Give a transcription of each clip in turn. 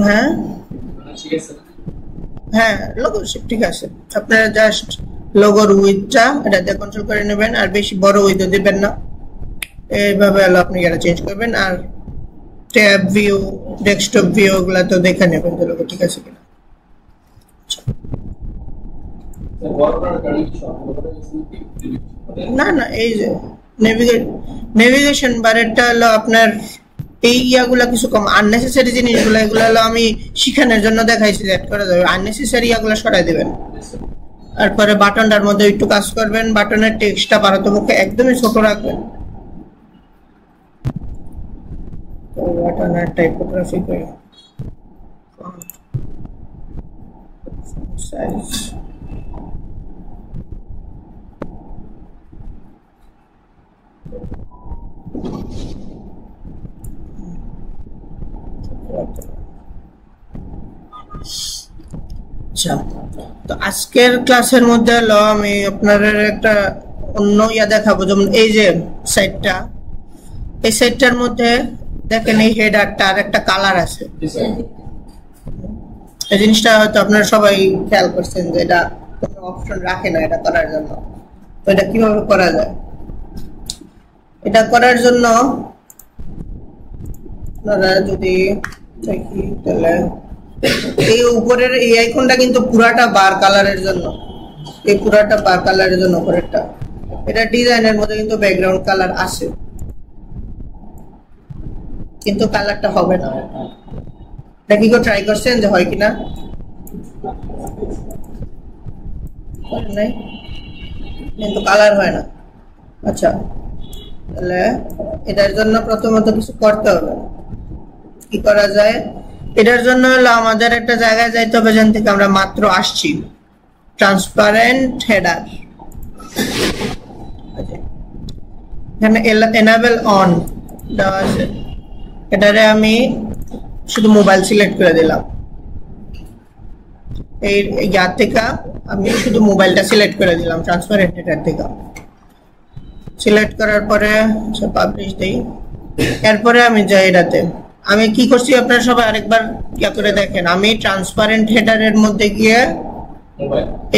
হ্যাঁ হ্যাঁ, logo shape ঠিক আছে। আপনারা জাস্ট লোগোর উইডথটা এটা দিয়ে কন্ট্রোল করে নেবেন, আর বেশি বড় উইডথ দিবেন না। এইভাবে হলো আপনি এটা চেঞ্জ করবেন, আর ট্যাব ভিউ, ডেস্কটপ ভিউ গুলা তো দেখে নেবেন যে লোগো ঠিক আছে কিনা। না না, এই যে নেভিগেশন বারেরটা হলো আপনার এই ইয়াগুলা কিছু কম আননেসেসারি জিনিসগুলো, এগুলো হলো আমি শিখানোর জন্য দেখাইছি, অ্যাড করা যাবে। আননেসেসারি ইয়াগুলো সরাই দিবেন। তারপরে বাটনটার মধ্যে একটু কাজ করবেন, বাটনের টেক্সটটা পারতপক্ষে একদমই ছোট রাখবেন। বাটনের টাইপোগ্রাফি করে সাইজ আচ্ছা। তো আজকের ক্লাসের মধ্যে হলো আমি আপনাদের একটা অন্য ইয়া দেখাবো, যেমন এই যে সাইটটা, এই সাইটটার মধ্যে দেখেন এই হেডারটা আর একটা কালার আছে। এই জিনিসটা হয়তো আপনারা সবাই খেয়াল করছেন যে এটা কোনো অপশন রাখে না এটা করার জন্য। তো এটা কিভাবে করা যায়? এটা করার জন্য আপনারা যদি দেখি তাহলে এই উপরের এই আইকনটা কিন্তু পুরাটা বার কালারের জন্য, এই পুরাটা বার কালারের জন্য উপরেরটা। এটা ডিজাইনের মধ্যে কিন্তু ব্যাকগ্রাউন্ড কালার আছে, কিন্তু কালারটা হবে না। এটা কি কেউ ট্রাই করছেন যে হয় কিনা? নাই, কিন্তু কালার হয় না। আচ্ছা, তাহলে এটার জন্য প্রথমত কিছু করতে হবে। কি করা যায়? এটার জন্য হলো আমাদের একটা জায়গায় যাইতে হবে যেখান থেকে আমরা মাত্র আসছি, ট্রান্সপারেন্ট হেডার। এখানে এনেবল অন দেওয়া আছে, এটারে আমি শুধু মোবাইল সিলেক্ট করে দিলাম। এই ইয়ার থেকে আমি শুধু মোবাইলটা সিলেক্ট করে দিলাম ট্রান্সপারেন্ট হেডার থেকে। সিলেক্ট করার পরে পাবলিশ দেই। এরপরে আমি যাই এটাতে, আমি কি করছি আপনারা সবাই আরেকবার ইয়া করে দেখেন। আমি ট্রান্সপারেন্ট হেডারের মধ্যে গিয়ে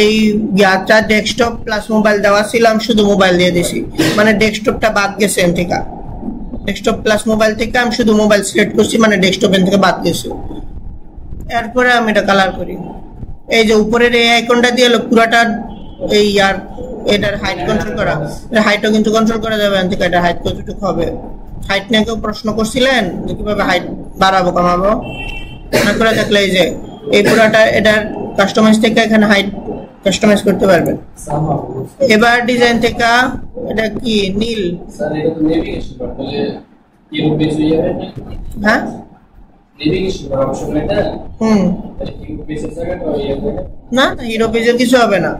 এই ইয়াটা ডেস্কটপ প্লাস মোবাইল দেওয়া ছিলাম, শুধু মোবাইল দিয়ে দিছি, মানে ডেস্কটপটা বাদ গেছে এর থেকে। ডেস্কটপ প্লাস মোবাইল থেকে আমি শুধু মোবাইল সিলেক্ট করছি, মানে ডেস্কটপ এর থেকে বাদ গেছে। এরপরে আমি এটা কালার করি। এই যে উপরের এই আইকনটা দিয়ে পুরাটা এই ইয়ার এটার হাইট কন্ট্রোল করা, এটা হাইটও কিন্তু কন্ট্রোল করা যাবে। এখান থেকে এটা হাইট কতটুকু হবে, হাইট নিয়ে কেউ প্রশ্ন করছিলেন যে কিভাবে হাইট বাড়াবো কমাবো, মনে করে থাকলে এই যে এই পুরাটা এটার কাস্টমাইজ থেকে এখানে হাইট কাস্টমাইজ করতে পারবেন। এবার ডিজাইন থেকে এটা কি নীল, হ্যাঁ না হিরো পেজের কিছু হবে না।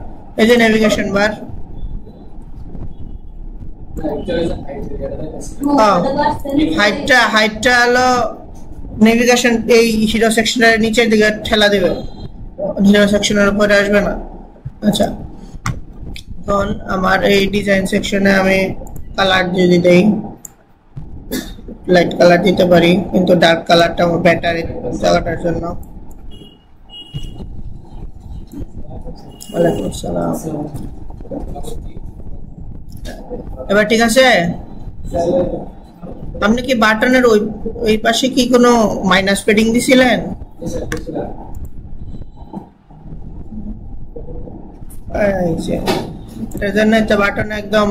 এই যে নেভিগেশন বার, হাইটটা হলো নেভিগেশন এই হিরো সেকশনের নিচের দিকে ঠেলা দেবে, হিরো সেকশনের উপরে আসবে না। আচ্ছা, এখন আমার এই ডিজাইন সেকশনে আমি কালার যদি দেই, লাইট কালার দিতে পারি, কিন্তু ডার্ক কালারটা আমার বেটার জায়গাটার জন্য। ওয়ালাইকুম আসসালাম। এবার ঠিক আছে? আপনি কি বাটনের ওই পাশে কি কোনো মাইনাস পেডিং দিছিলেন? এটার জন্য তো বাটন একদম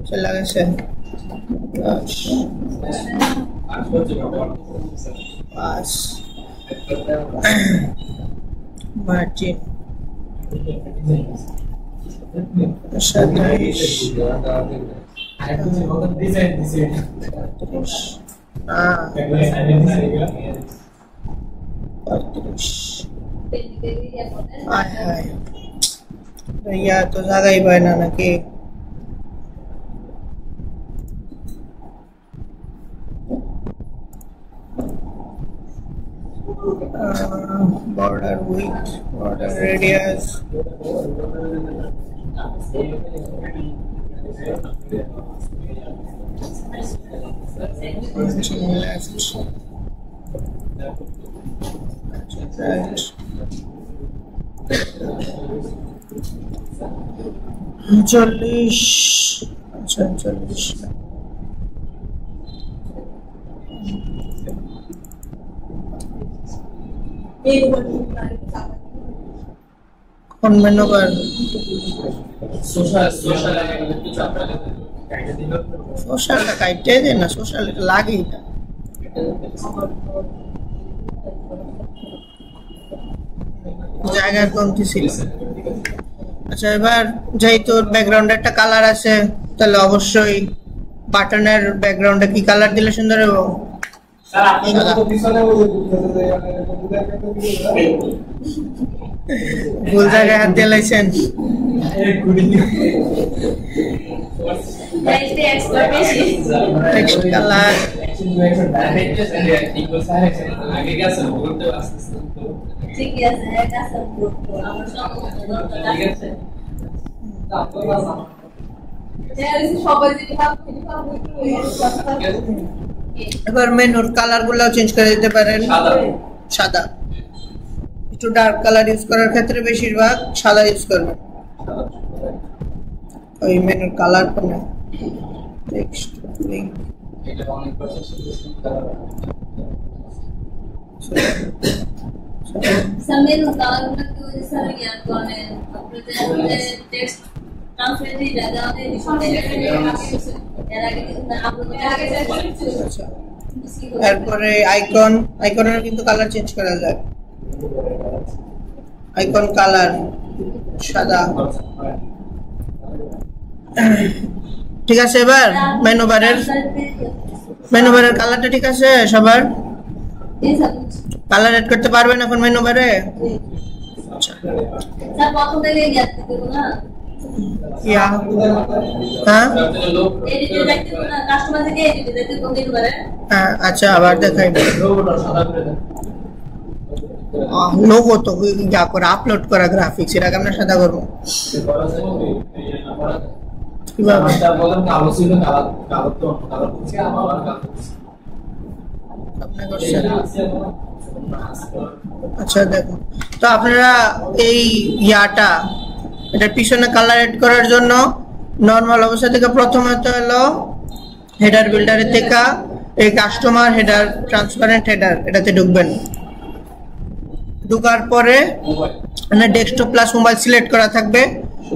চলে গেছে। মার্জিন 37 তো জায়গাই পায় না নাকি? border width, border radius, margin left, margin right, 40, আচ্ছা 40 না, কোন মেনু বার সোশ্যালটা কাটতে দে না, সোশ্যাল এটা লাগেই না। জায়গার কমতি ছিল। আচ্ছা এবার যেহেতু ব্যাকগ্রাউন্ডে একটা কালার আছে, তাহলে অবশ্যই বাটনের ব্যাকগ্রাউন্ডে কি কালার দিলে সুন্দর হবে? ভুল জায়গায় হাত দিয়ে লাইছেন। টেক্সট কালার এবার মেনুর কালার গুলো চেঞ্জ করে দিতে পারেন। সাদা, একটু ডার্ক কালার ইউজ করার ক্ষেত্রে বেশিরভাগ সাদা ইউজ করবেন। ওই মেনুর কালার কোন টেক্সট লিংক মেনু কালার গুলো কি ওই সারা জ্ঞান করেন আপনাদের টেক্সট ট্রান্সলেট এর জায়গাতে এর আগে কিন্তু তারপরে আইকনের কিন্তু কালার চেঞ্জ করা যায়। আইকন কালার সাদা, ঠিক আছে। এবার মেনু বারের কালারটা ঠিক আছে সবার? কালার এড করতে পারবেন এখন মেনু বারে? আচ্ছা স্যার প্রথম থেকে জ্ঞান দিতে না ইয়া হ্যাঁ এডিটে দেখতে না কাস্টমার থেকে এডিটে দেখতে কোন মেনু বারে। হ্যাঁ আচ্ছা আবার দেখাই লোগোটা সাদা করে দেন। লোগো তো যা করে আপলোড করা গ্রাফিক্স এর আগে আমরা সাদা করব কিভাবে? কালো ছিল, কালো তো কালো করছে আবার কালো আপনি করছেন। আচ্ছা দেখুন তো আপনারা এই ইয়াটা এটা পিছনে কালার এড করার জন্য নরমাল অবস্থা থেকে প্রথমত হলো হেডার বিল্ডারে থেকে এই কাস্টমার হেডার ট্রান্সপারেন্ট হেডার এটাতে ঢুকবেন। ঢোকার পরে মানে ডেস্কটপ প্লাস মোবাইল সিলেক্ট করা থাকবে,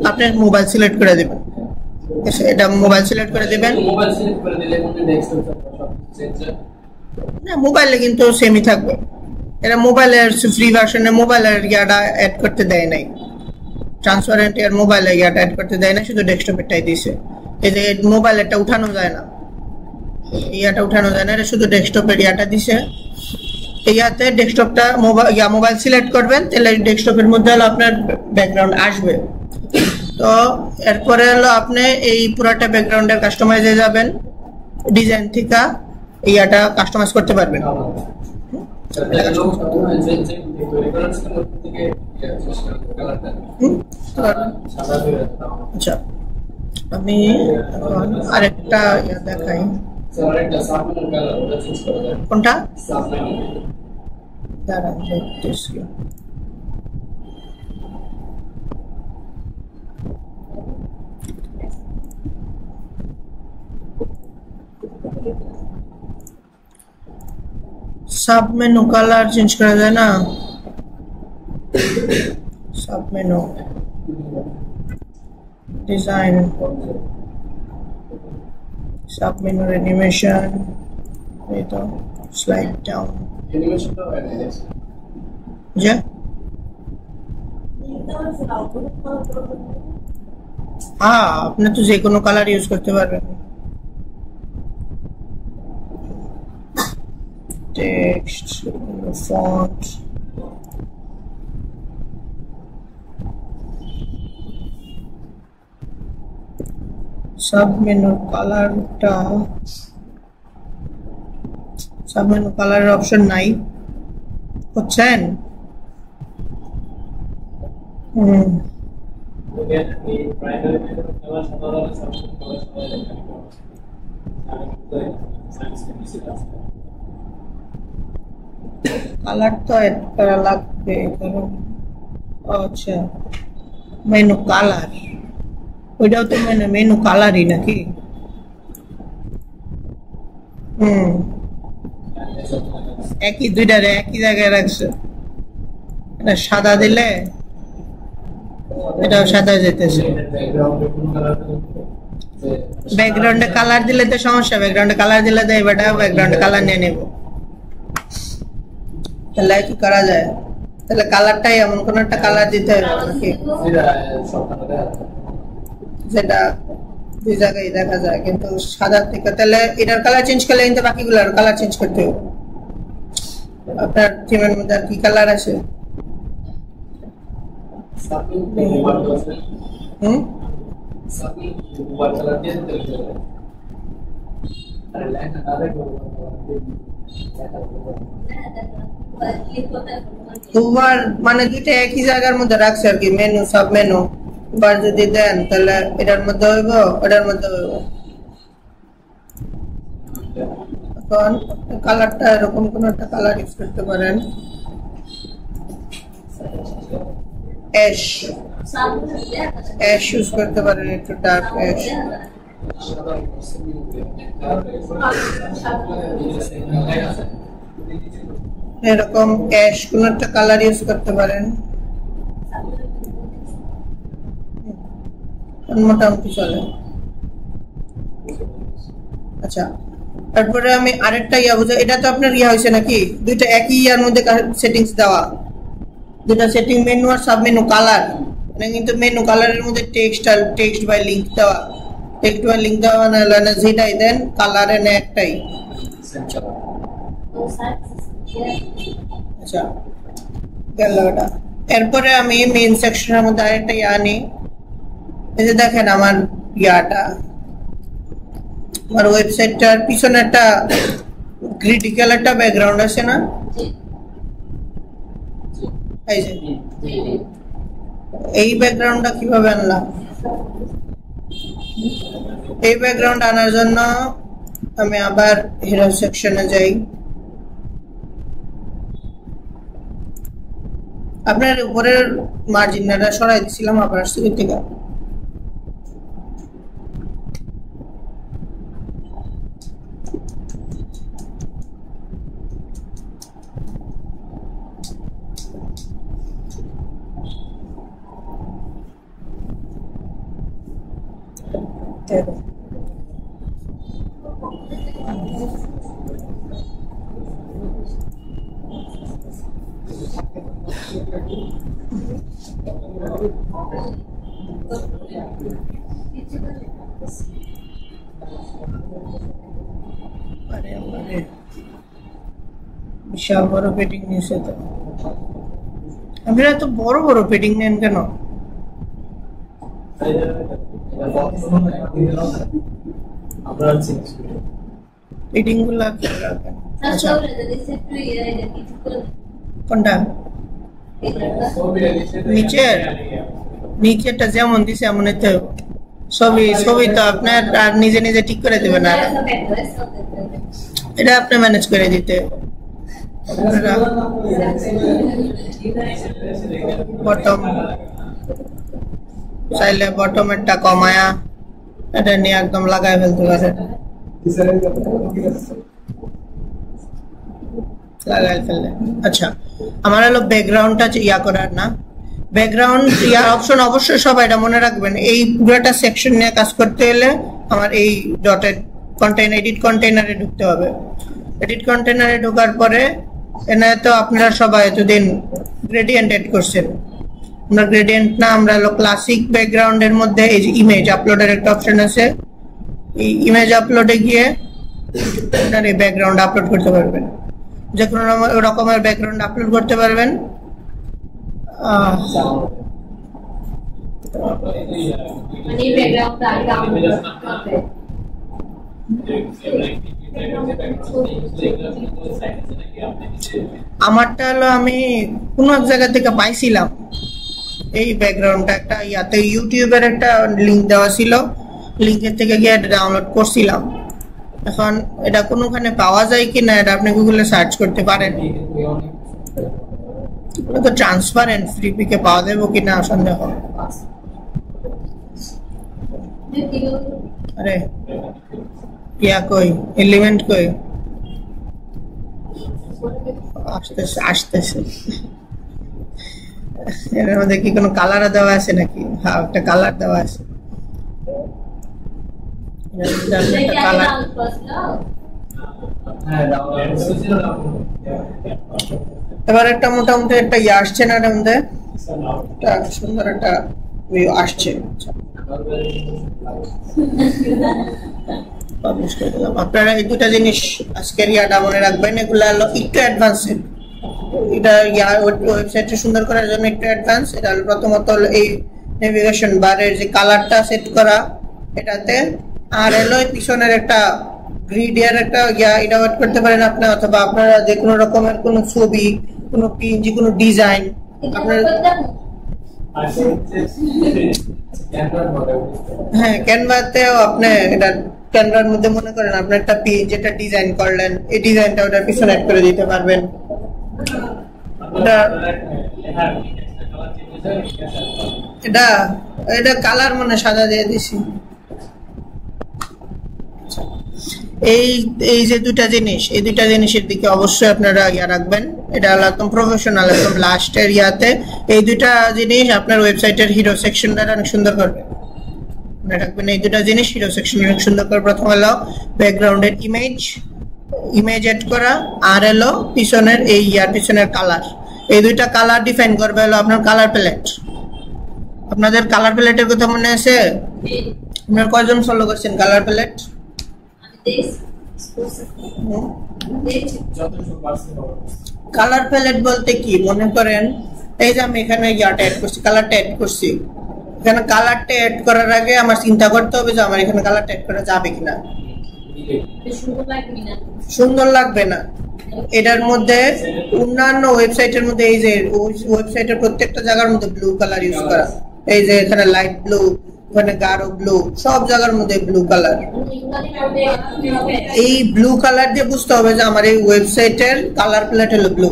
আপনি মোবাইল সিলেক্ট করে দিবেন। এটা মোবাইল সিলেক্ট করে দিবেন। মোবাইল সিলেক্ট করে দিলে কোন ডেস্কটপ না মোবাইলে কিন্তু সেমই থাকবে। এটা মোবাইলের ফ্রি ভার্সনে মোবাইলের ইয়াটা অ্যাড করতে দেয় নাই, ট্রান্সপারেন্ট এর মোবাইলে ইয়াটা অ্যাড করতে দেয় না, শুধু ডেস্কটপেরটাই দিয়েছে। এই যে মোবাইলেরটা উঠানো যায় না, ইয়াটা উঠানো যায় না, এটা শুধু ডেস্কটপের ইয়াটা দিছে। ইয়াতে ডেস্কটপটা মোবাইল সিলেক্ট করবেন, তাহলে ডেস্কটপের মধ্যে হলো আপনার ব্যাকগ্রাউন্ড আসবে। তো এরপরে হলো আপনি এই পুরাটা ব্যাকগ্রাউন্ডের কাস্টমাইজে যাবেন, ডিজাইন থেকে ইয়াটা কাস্টমাইজ করতে পারবেন। আচ্ছা আমি আরেকটা দেখাই, কোনটা দাঁড়ান দেখতেছি। সাব মেনু কালার চেঞ্জ করা যায় না? Sub menu design, sub menu animation, এই তো স্লাইড ডাউন অ্যানিমেশনটা হয় না যে হ্যাঁ আপনি তো যে কোনো কালার ইউজ করতে পারবেন। টেক্সট ফন্ট সাব মেনু কালারটা, সাব মেনু কালারের অপশন নাই, হচ্ছেন? হুম, কালার তো এড করা লাগবে, কারণ আচ্ছা মেনু কালার, ওইটাও তো মেনু কালারই নাকি? হুম, একই দুইটারে একই জায়গায় রাখছে। এটা সাদা দিলে এটাও সাদা যেতেছে। ব্যাকগ্রাউন্ডে কালার দিলে তো সমস্যা, ব্যাকগ্রাউন্ডে কালার দিলে তো এবারটা ব্যাকগ্রাউন্ডে কালার নিয়ে নেব। তাহলে কি করা যায়? তাহলে কালারটাই এমন কোন একটা কালার দিতে হবে নাকি যেটা দুই জায়গায় দেখা যায়, কিন্তু সাদা থেকে তাহলে এটার কালার চেঞ্জ করলে কিন্তু বাকিগুলোর কালার চেঞ্জ করতে হবে। আপনার থিমের মধ্যে আর কি কালার আছে? হুম, দুবার মানে দুইটা একই জায়গার মধ্যে রাখছে আর কি, মেনু সব মেনু। এবার যদি দেন তাহলে এটার মধ্যে হইব, এটার মধ্যে হইব। এখন কালারটা এরকম কোন একটা কালার ইউজ করতে পারেন, অ্যাশ অ্যাশ ইউজ করতে পারেন, একটু ডার্ক অ্যাশ। এরকম অ্যাশ কোন একটা কালার ইউজ করতে পারেন, মোটামুটি চলে। আচ্ছা, তারপরে আমি আরেকটা ইয়া বুঝা, এটা তো আপনার ইয়া হয়েছে নাকি দুইটা একই ইয়ার মধ্যে সেটিংস দেওয়া, দুটা সেটিং মেনু আর সাব মেনু কালার, মানে কিন্তু মেনু কালারের মধ্যে টেক্সট আর টেক্সট বাই লিংক দেওয়া, টেক্সট বাই লিংক দেওয়া না হলে যেটাই দেন কালারে না একটাই। আচ্ছা গেল ওটা। এরপরে আমি মেইন সেকশনের মধ্যে আরেকটা ইয়া আনি, এই যে দেখেন আমার ইয়াটা, আমার ওয়েবসাইটটার পিছনে একটা ক্রিটিক্যাল একটা ব্যাকগ্রাউন্ড আছে না, এই যে এই ব্যাকগ্রাউন্ডটা কিভাবে আনলাম? এই ব্যাকগ্রাউন্ড আনার জন্য আমি আবার হিরো সেকশনে যাই। আপনার উপরের মার্জিনটা সরাই দিছিলাম আবার আসছে থেকে। বিশাল বড় পেটিং নিয়েছে তো, আপনারা এত বড় বড় পেটিং নেন কেন? পেটিং গুলা কোনটা? নিচের নিচেরটা যেমন দিছে এমন তো ছবি ছবি তো আপনার আর নিজে নিজে ঠিক করে দেবেন, আর এটা আপনি ম্যানেজ করে দিতে। বটম চাইলে বটমেরটা কমায়া এটা নিয়ে একদম লাগাই ফেলতে পারে, লাগাই ফেললে। আচ্ছা, আমার হলো ব্যাকগ্রাউন্ডটা ইয়া করার না, ব্যাকগ্রাউন্ড ইয়া অপশন অবশ্যই সবাই এটা মনে রাখবেন। এই পুরোটা সেকশন নিয়ে কাজ করতে হলে আমার এই ডটেড কন্টেইনার এডিট কন্টেইনারে ঢুকতে হবে। এডিট কন্টেইনারে ঢোকার পরে এনে তো আপনারা সবাই এতদিন গ্রেডিয়েন্ট এড করছেন, আমরা গ্রেডিয়েন্ট না, আমরা হলো ক্লাসিক ব্যাকগ্রাউন্ডের মধ্যে এই যে ইমেজ আপলোডের একটা অপশন আছে, এই ইমেজ আপলোডে গিয়ে আপনার এই ব্যাকগ্রাউন্ড আপলোড করতে পারবেন, যে কোনো রকমের ব্যাকগ্রাউন্ড আপলোড করতে পারবেন। আমারটা হলো আমি কোন এক জায়গা থেকে পাইছিলাম, এই ব্যাকগ্রাউন্ডটা একটা ইয়াতে ইউটিউবের একটা লিংক দেওয়া ছিল, লিংকের থেকে গিয়ে ডাউনলোড করছিলাম। এখন এটা কোনোখানে পাওয়া যায় কিনা এটা আপনি গুগলে সার্চ করতে পারেন। তো ট্রান্সপারেন্ট ফ্রি পিকে পাওয়া যাবে কিনা সন্দেহ। আরে কিয়া কই এলিমেন্ট কই আসতেছে আসতেছে। এর মধ্যে কি কোনো কালার দেওয়া আছে নাকি? হ্যাঁ একটা কালার দেওয়া আছে। কালার এবার একটা মোটামুটি একটা ইয়ে আসছে না এর মধ্যে, একটা সুন্দর একটা ভিউ আসছে। পাবলিশ করে দিলাম। আপনারা এই দুটা জিনিস আজকের ইয়াটা মনে রাখবেন, এগুলো হলো একটু অ্যাডভান্সড। এটা ওয়েবসাইটটা সুন্দর করার জন্য একটু অ্যাডভান্স। এটা হলো প্রথমত হলো এই নেভিগেশন বারের যে কালারটা সেট করা এটাতে, আর হলো পিছনের একটা গ্রিডের একটা এটা ওয়েট করতে পারেন আপনি, অথবা আপনারা যে কোনো রকমের কোনো ছবি, কোনো পিএনজি, কোনো ডিজাইন আপনারা হ্যাঁ ক্যানভাতেও আপনি এটা ক্যানভার মধ্যে মনে করেন আপনি একটা পেজ যেটা ডিজাইন করলেন, এই ডিজাইনটা ওটার পিছনে অ্যাড করে দিতে পারবেন। এটা এটা কালার মানে সাদা দিয়ে দিছি। এই এই যে দুটা জিনিস, এই দুটা জিনিসের দিকে অবশ্যই আপনারা ইয়া রাখবেন। এটা হলো একদম প্রফেশনাল, একদম লাস্টের ইয়াতে এই দুটা জিনিস আপনার ওয়েবসাইটের হিরো সেকশনটা অনেক সুন্দর করবে। মনে রাখবেন এই দুটা জিনিস হিরো সেকশন অনেক সুন্দর করে। প্রথম হলো ব্যাকগ্রাউন্ডের ইমেজ এড করা, আর হলো পিছনের এই ইয়ার পিছনের কালার। এই দুইটা কালার ডিফাইন করবে হলো আপনার কালার প্যালেট। আপনাদের কালার প্যালেটের কথা মনে আছে? আপনার কয়জন ফলো করছেন কালার প্যালেট? কালার প্যালেট বলতে কি মনে করেন, এই যে আমি এখানে ইয়াটা এড করছি, কালারটা এড করছি, এখানে কালারটা এড করার আগে আমার চিন্তা করতে হবে যে আমার এখানে কালারটা এড করা যাবে কিনা, সুন্দর লাগবে না। এটার মধ্যে অন্যান্য ওয়েবসাইটের মধ্যে এই যে ওয়েবসাইটের প্রত্যেকটা জায়গার মধ্যে ব্লু কালার ইউজ করা, এই যে এখানে লাইট ব্লু, ওখানে গাঢ় ব্লু, সব জায়গার মধ্যে ব্লু কালার। এই ব্লু কালার দিয়ে বুঝতে হবে যে আমার এই ওয়েবসাইটের কালার প্যালেট হলো ব্লু।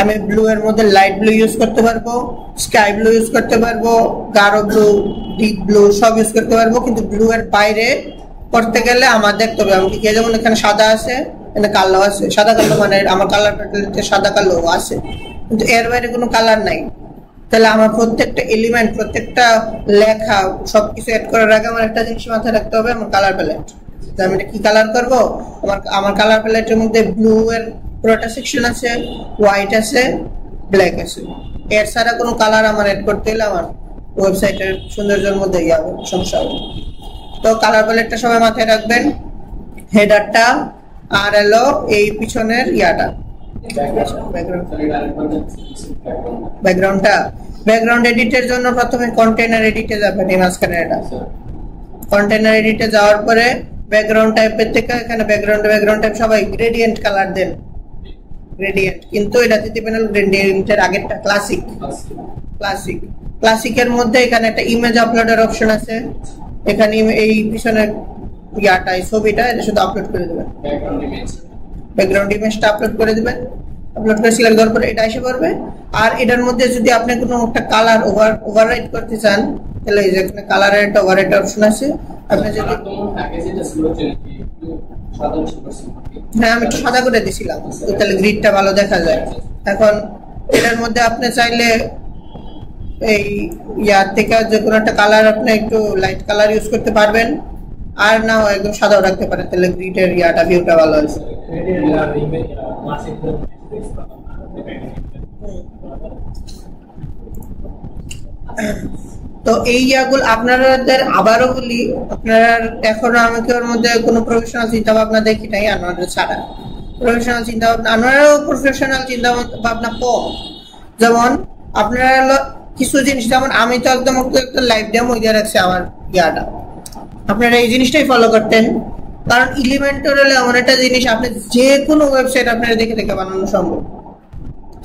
আমি ব্লু এর মধ্যে লাইট ব্লু ইউজ করতে পারবো, স্কাই ব্লু ইউজ করতে পারবো, গাঢ় ব্লু, ডিপ ব্লু সব ইউজ করতে পারবো। কিন্তু ব্লু এর বাইরে করতে গেলে আমার দেখতে হবে আমি কি, যেমন এখানে সাদা আছে, এখানে কালো আছে, সাদা কালো মানে আমার কালার প্যালেটে সাদা কালো আছে, কিন্তু এর বাইরে কোনো কালার নাই। তাহলে আমার প্রত্যেকটা এলিমেন্ট, প্রত্যেকটা লেখা সবকিছু এড করার আগে আমার একটা জিনিস মাথায় রাখতে হবে, আমার কালার প্যালেট। আমি এটা কি কালার করবো, আমার কালার প্যালেটের মধ্যে ব্লু এর পুরোটা সেকশন আছে, হোয়াইট আছে, ব্ল্যাক আছে। এর ছাড়া কোনো কালার আমার এড করতে হলে আমার ওয়েবসাইটের সৌন্দর্যের মধ্যে সমস্যা হবে। তো কালার প্যালেটটা সবাই মাথায় রাখবেন, হেডারটা আর এলো এই পিছনের ইয়াটা ব্যাকগ্রাউন্ড এডিটের জন্য প্রথমে কন্টেইনার এডিটে যাবেন। এই মাঝখানে এটা কন্টেইনার এডিটে যাওয়ার পরে ব্যাকগ্রাউন্ড টাইপের থেকে এখানে ব্যাকগ্রাউন্ড টাইপ সবাই গ্রেডিয়েন্ট কালার দেন, গ্রেডিয়েন্ট। কিন্তু এটাতে দিবেন গ্রেডিয়েন্টের আগেরটা ক্লাসিকের মধ্যে এখানে একটা ইমেজ আপলোডের অপশন আছে, এখানে এই পিছনের ইয়াটা এই ছবিটা এটা শুধু আপলোড করে দেবেন, ব্যাকগ্রাউন্ড ইমেজটা আপলোড করে দিবেন। আপলোড করে সিলেক্ট করার পরে এটা এসে পড়বে। আর এটার মধ্যে যদি আপনি কোনো একটা কালার ওভাররাইট করতে চান তাহলে এই যে এখানে কালারের একটা ওভাররাইট অপশন আছে। আপনি যদি হ্যাঁ আমি একটু সাদা করে দিয়েছিলাম তাহলে গ্রিডটা ভালো দেখা যায়। এখন এটার মধ্যে আপনি চাইলে এই ইয়ার থেকে যে কোনো একটা কালার আপনি একটু লাইট কালার ইউজ করতে পারবেন, আর না একদম সাদাও রাখতে পারেন, তাহলে গ্রিডের ইয়াটা ভিউটা ভালো আছে। তো এই ইয়াগুলো আপনাদের আবারও বলি, আপনারা এখনো আমাকে ওর মধ্যে কোনো প্রফেশনাল চিন্তা ভাবনা দেখি নাই আপনাদের ছাড়া। প্রফেশনাল চিন্তা ভাবনা আপনারাও প্রফেশনাল চিন্তা ভাবনা কম। যেমন আপনারা কিছু জিনিস, যেমন আমি তো একদম একটা লাইভ ডেমো দিয়ে রাখছি আমার ইয়াটা, আপনারা এই জিনিসটাই ফলো করতেন কারণ এলিমেন্টর হলে এমন একটা জিনিস, আপনি যে কোনো ওয়েবসাইট আপনার দেখে দেখে বানানো সম্ভব,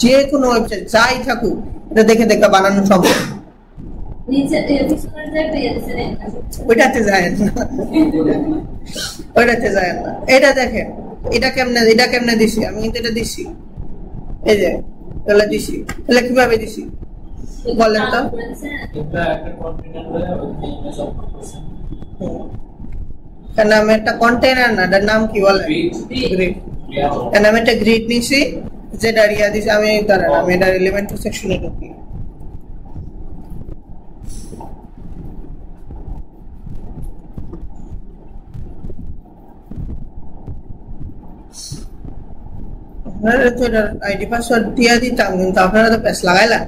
যে কোনো ওয়েবসাইট যাই থাকুক এটা দেখে দেখে বানানো সম্ভব। ওইটাতে যায় না, ওইটাতে যায় না। এটা দেখেন, এটা কেমনে দিছি আমি, কিন্তু এটা দিছি, এই যে তাহলে দিছি, তাহলে কিভাবে দিছি বলেন তো? এটার নাম একটা কন্টেইনার না, এটার নাম কি বলে? গ্রিড। এটার নাম একটা গ্রিড নিছি, যেটা রিয়া দিছি আমি, দাঁড়ান আমি এটা এলিমেন্ট সেকশনে ঢুকি। আপনারা তো এটার আইডি পাসওয়ার্ড দিয়ে দিতাম, কিন্তু আপনারা তো প্যাস লাগাইলা।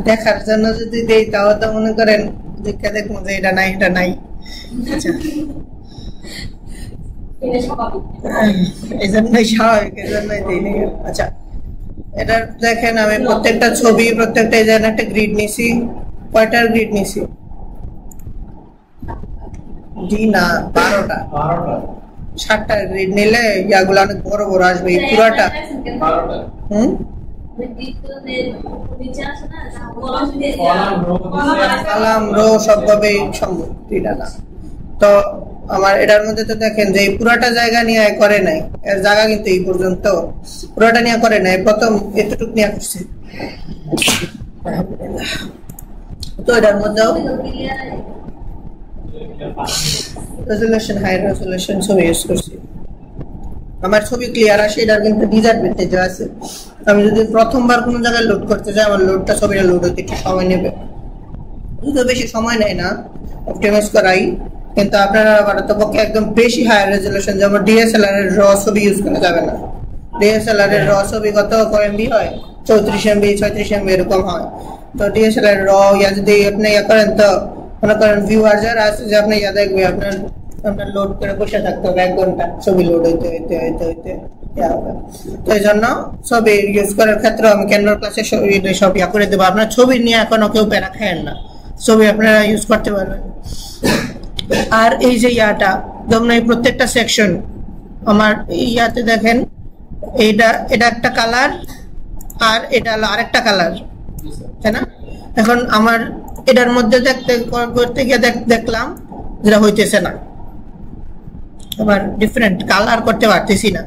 দেখার জন্য যদি দেই তাও তো মনে করেন দেখে দেখবো যে এটা নাই, এটা নাই। আচ্ছা, এই জন্যই স্বাভাবিক, এই জন্যই দিইনি। আচ্ছা, এটা দেখেন আমি প্রত্যেকটা ছবি, প্রত্যেকটা এই জায়গায় একটা গ্রিড নিছি। কয়টার গ্রিড নিছি? জি না, 12টা 7টা গ্রিড নিলে ইয়াগুলো অনেক বড় বড় আসবে। এই পুরাটা কলাম রো সবভাবেই সম্ভব, এটা না। তো আমার এটার মধ্যে তো দেখেন যে পুরাটা জায়গা নিয়ে করে নাই, এর জায়গা কিন্তু এই পর্যন্ত পুরাটা নিয়ে করে নাই, প্রথম এতটুকু নিয়ে করছে। তো এটার মধ্যেও রেজুলেশন, হাই রেজুলেশন ছবি ইউজ করছি। আমার ছবি ক্লিয়ার আসে, এটার কিন্তু ডিসঅ্যাডভান্টেজ আছে। আমি যদি প্রথমবার কোনো জায়গায় লোড করতে যাই, আমার লোডটা ছবিটা লোড হতে একটু সময় নেবে, যদি বেশি সময় নেয় না অপটিমাইজ করাই। কিন্তু আপনারা পক্ষে একদম বেশি হাই রেজুলেশন, যেমন ডিএসএলআর এর র ছবি ইউজ করা যাবে না। ডিএসএলআর এর র ছবি কত এমবি হয়? 34 এমবি 36 এমবি এরকম হয়। তো ডিএসএলআর র ইয়া যদি আপনি ইয়া করেন, তো মনে করেন ভিউয়ার যারা আছে যে আপনি ইয়া দেখবে, আপনার লোড করে বসে থাকতে হবে 1 ঘন্টা, ছবি লোড হইতে হইতে হইতে হইতে ইয়া হবে। তো এই জন্য ছবি ইউজ করার ক্ষেত্রে আমি ক্যানভা ক্লাসে সব ইয়া করে দেবো। আপনার ছবি নিয়ে এখনো কেউ প্যারা খায়েন না, ছবি আপনারা ইউজ করতে পারবেন। আর এই যে ইয়াটা, যেমন এই প্রত্যেকটা সেকশন আমার ইয়াতে দেখেন, এটা একটা কালার আর এটা হলো আরেকটা কালার, তাই না? এখন আমার এটার মধ্যে করতে গিয়ে দেখলাম যেটা হইতেছে না, আবার ডিফারেন্ট কালার করতে পারতেছি না,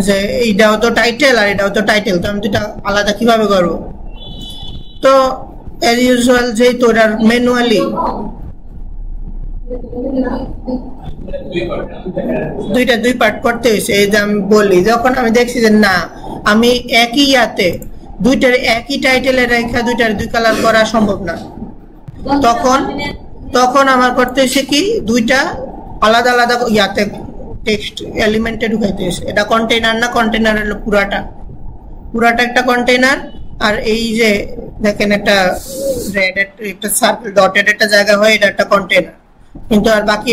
যে এইটাও তো টাইটেল আর এটাও তো টাইটেল, তো আমি দুটা আলাদা কিভাবে করব? তো এজ ইউজুয়াল যেহেতু এটার ম্যানুয়ালি দুই পার্ট করতে হয়েছে। এই যে আমি বলি, যখন আমি দেখছি যে না, আমি একই ইয়াতে দুইটার একই টাইটেলে রেখা দুইটার দুই কালার করা সম্ভব না, তখন আমার করতে হয়েছে কি, দুইটা আলাদা আলাদা ইয়াতে টেক্সট এলিমেন্টে ঢুকাইতে হয়েছে। এটা কন্টেইনার না, কন্টেইনার হলো পুরাটা একটা কন্টেইনার। আর এই যে দেখেন একটা রেড একটা সার্কেল ডটেড একটা জায়গা হয়, এটা একটা কন্টেইনার। কিন্তু আর বাকি